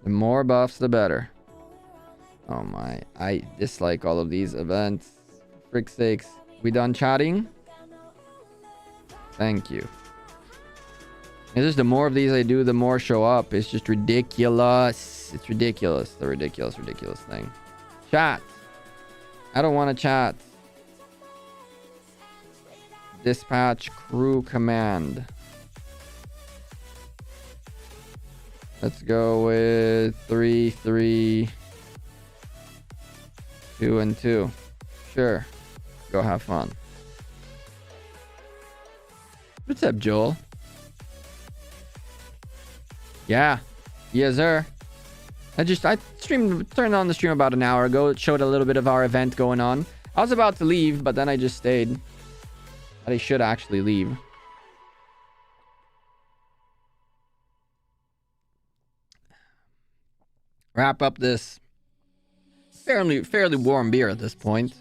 The more buffs, the better. Oh my, I dislike all of these events. Frick's sakes. We done chatting? Thank you. It's just the more of these I do, the more show up. It's just ridiculous. It's ridiculous. The ridiculous thing. Chat. I don't want to chat. Dispatch crew command. Let's go with 3, 3, 2, and 2. Sure. Go have fun. What's up, Joel? Yeah. Yes, sir. I turned on the stream about an hour ago. It showed a little bit of our event going on. I was about to leave, but then I just stayed. But I should actually leave. Wrap up this fairly warm beer at this point.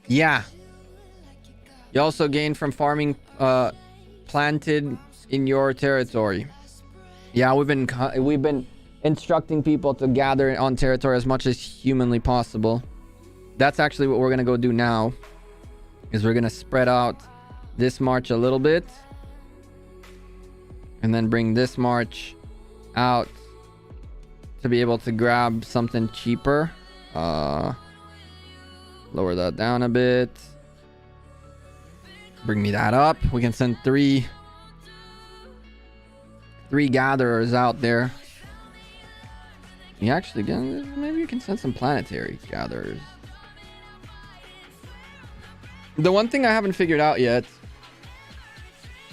Yeah. You also gain from farming planted in your territory. Yeah, we've been instructing people to gather on territory as much as humanly possible. That's actually what we're gonna go do now. Is we're gonna spread out this march a little bit, and then bring this march out to be able to grab something cheaper. Lower that down a bit. Bring me that up. We can send three gatherers out there. You actually maybe you can send some planetary gatherers. The one thing I haven't figured out yet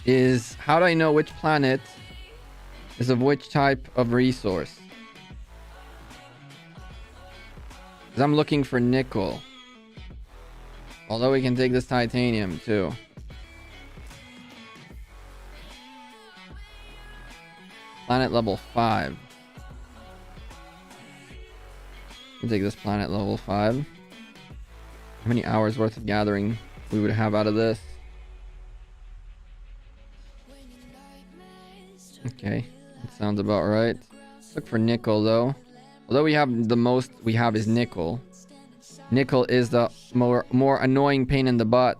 is how do I know which planet is of which type of resource? Because I'm looking for nickel. Although we can take this titanium too. Planet level 5. We'll take this planet level 5. How many hours worth of gathering we would have out of this? Okay, that sounds about right. Look for nickel though. Although we have the most we have is nickel. Nickel is the more annoying pain in the butt.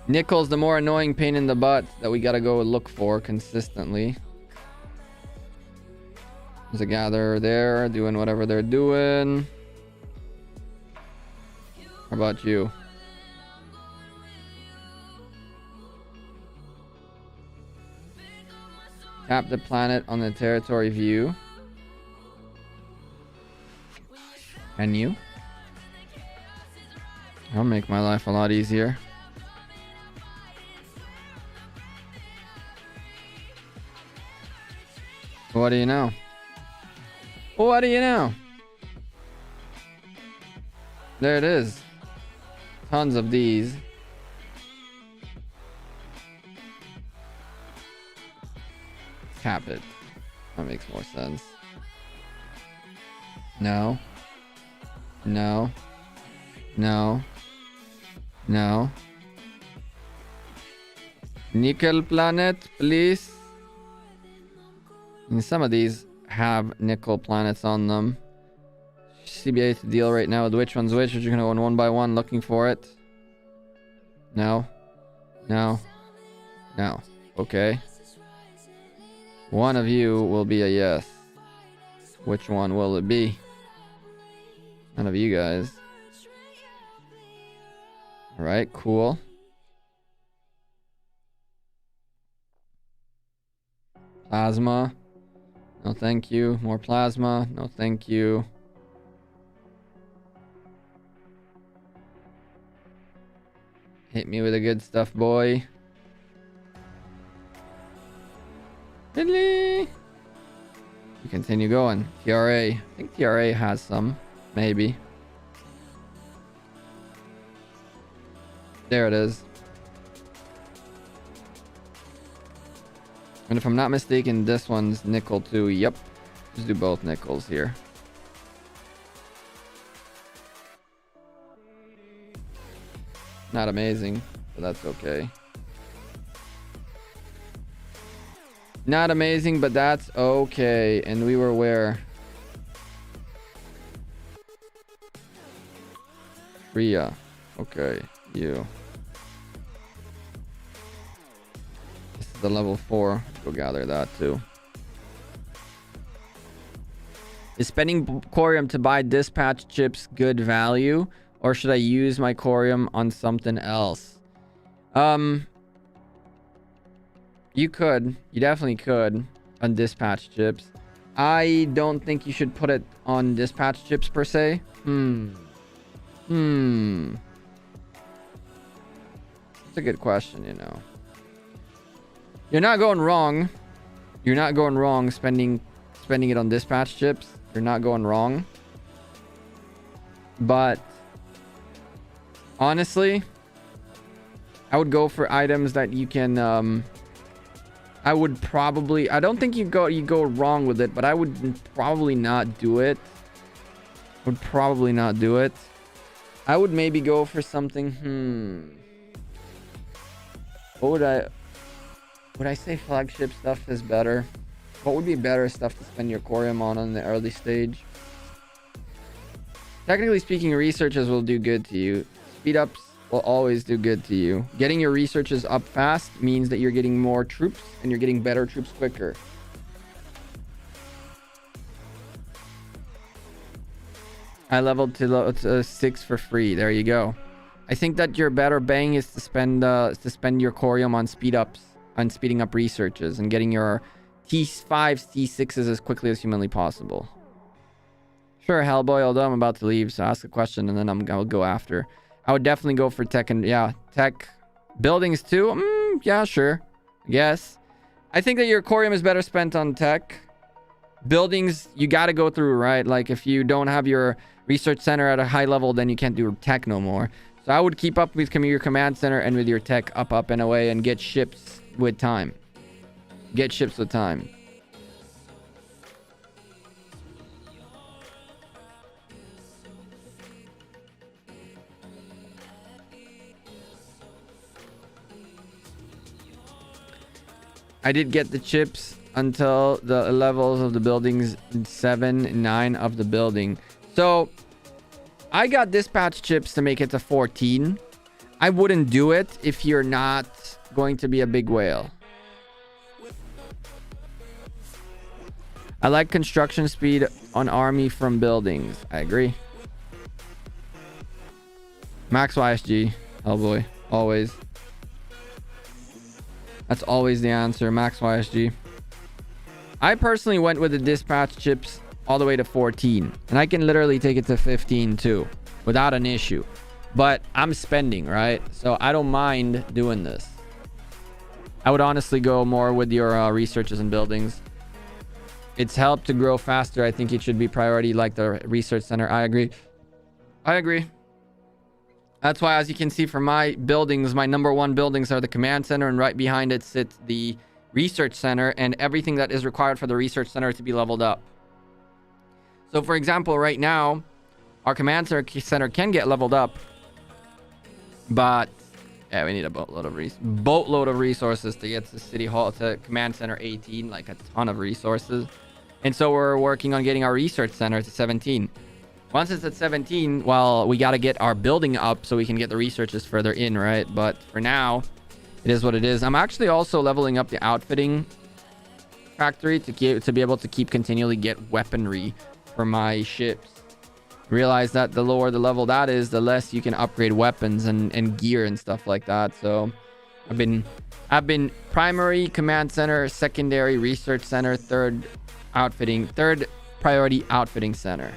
Nickel's the more annoying pain in the butt that we gotta go look for consistently. There's a gatherer there doing whatever they're doing. How about you? Tap the planet on the territory view. Can you? That'll make my life a lot easier. What do you know? What do you know? There it is. Tons of these. Cap it. That makes more sense. No. No. No. No. Nickel planet, please. And some of these have nickel planets on them. CBA to deal right now with which one's which. You're gonna go one by one looking for it. No. No. No. Okay. One of you will be a yes. Which one will it be? None of you guys. Alright, cool. Plasma. No thank you. More plasma. No thank you. Hit me with the good stuff, boy. Diddly. We continue going. TRA. I think TRA has some. Maybe. There it is. And if I'm not mistaken, this one's nickel too. Yep. Just do both nickels here. Not amazing, but that's okay. Not amazing, but that's okay. And we were where? Rhea. Okay, you. This is the level 4. Go gather that too. Is spending corium to buy dispatch chips good value? Or should I use my corium on something else? You could. You definitely could on dispatch chips. I don't think you should put it on dispatch chips per se. It's a good question, you know. You're not going wrong. You're not going wrong spending it on dispatch chips. You're not going wrong. But honestly, I would go for items that you can I don't think you go wrong with it, but I would probably not do it. I would maybe go for something. What would I say? Flagship stuff is better. What would be better stuff to spend your corium on in the early stage? Technically speaking, researches will do good to you. Speed ups will always do good to you. Getting your researches up fast means that you're getting more troops and you're getting better troops quicker. I leveled to 6 for free. There you go. I think that your better bang is to spend your corium on speeding up researches and getting your T5s, T6s as quickly as humanly possible. Sure, Hellboy, although I'm about to leave, so ask a question and then I'll go after. I would definitely go for tech and tech. Buildings too? Yeah, sure. Yes. I think that your corium is better spent on tech. Buildings, you got to go through, right? Like if you don't have your research center at a high level, then you can't do tech no more. So I would keep up with your command center and with your tech up and away and get ships with time. Get ships with time. I did get the chips until the levels of the buildings 7, 9 of the building. So I got dispatch chips to make it to 14. I wouldn't do it if you're not going to be a big whale. I like construction speed on army from buildings. I agree. Max YSG. Hellboy. Always. That's always the answer. Max YSG. I personally went with the dispatch chips all the way to 14. And I can literally take it to 15 too. Without an issue. But I'm spending, right? So I don't mind doing this. I would honestly go more with your researches and buildings. It's helped to grow faster. I think it should be priority like the research center. I agree. That's why, as you can see from my buildings, my number 1 buildings are the command center, and right behind it sits the research center and everything that is required for the research center to be leveled up. So for example, right now, our command center can get leveled up, but yeah, we need a boatload of resources to get to City Hall, to command center 18, like a ton of resources. And so we're working on getting our research center to 17. Once it's at 17, well, we got to get our building up so we can get the researches further in, right? But for now, it is what it is. I'm actually also leveling up the outfitting factory to be able to keep continually get weaponry for my ships. Realize that the lower the level that is, the less you can upgrade weapons and gear and stuff like that. So I've been primary command center, secondary research center, third priority outfitting center.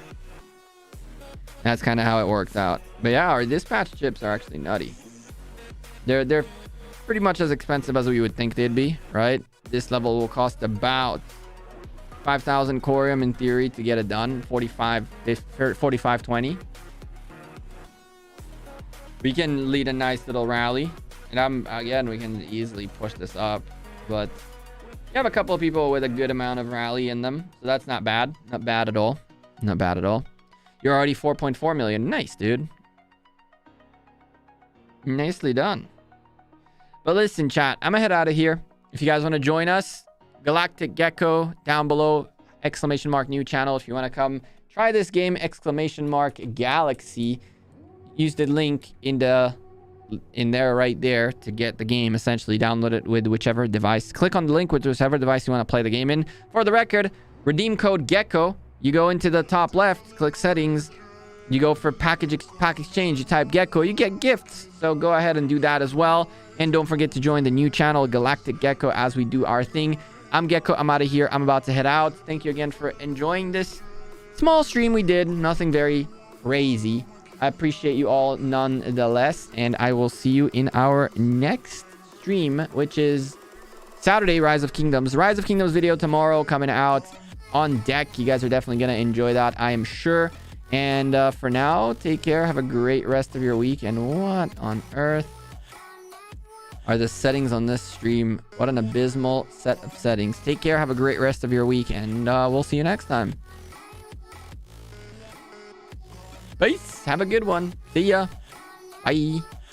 That's kind of how it worked out. But yeah, our dispatch chips are actually nutty. They're pretty much as expensive as we would think they'd be, right? This level will cost about 5,000 corium in theory to get it done. 4520. We can lead a nice little rally, and we can easily push this up. But you have a couple of people with a good amount of rally in them, so that's not bad. Not bad at all. You're already 4.4 million. Nice, dude. Nicely done. But listen, chat, I'm gonna head out of here. If you guys want to join us, Galactic Gekko down below, ! new channel. If you want to come try this game, ! Galaxy. Use the link in there right there to get the game. Essentially, download it with whichever device. Click on the link with whichever device you want to play the game in. For the record, redeem code Gekko. You go into the top left, click settings. You go for pack exchange. You type Gekko, you get gifts. So go ahead and do that as well. And don't forget to join the new channel, Galactic Gekko, as we do our thing. I'm Gekko. I'm out of here. I'm about to head out. Thank you again for enjoying this small stream we did. Nothing very crazy. I appreciate you all nonetheless. And I will see you in our next stream, which is Saturday, Rise of Kingdoms. Rise of Kingdoms video tomorrow coming out on deck. You guys are definitely going to enjoy that, I am sure. And for now, take care. Have a great rest of your week. And what on earth are the settings on this stream? What an abysmal set of settings. Take care. Have a great rest of your week. And we'll see you next time. Peace. Have a good one. See ya. Bye.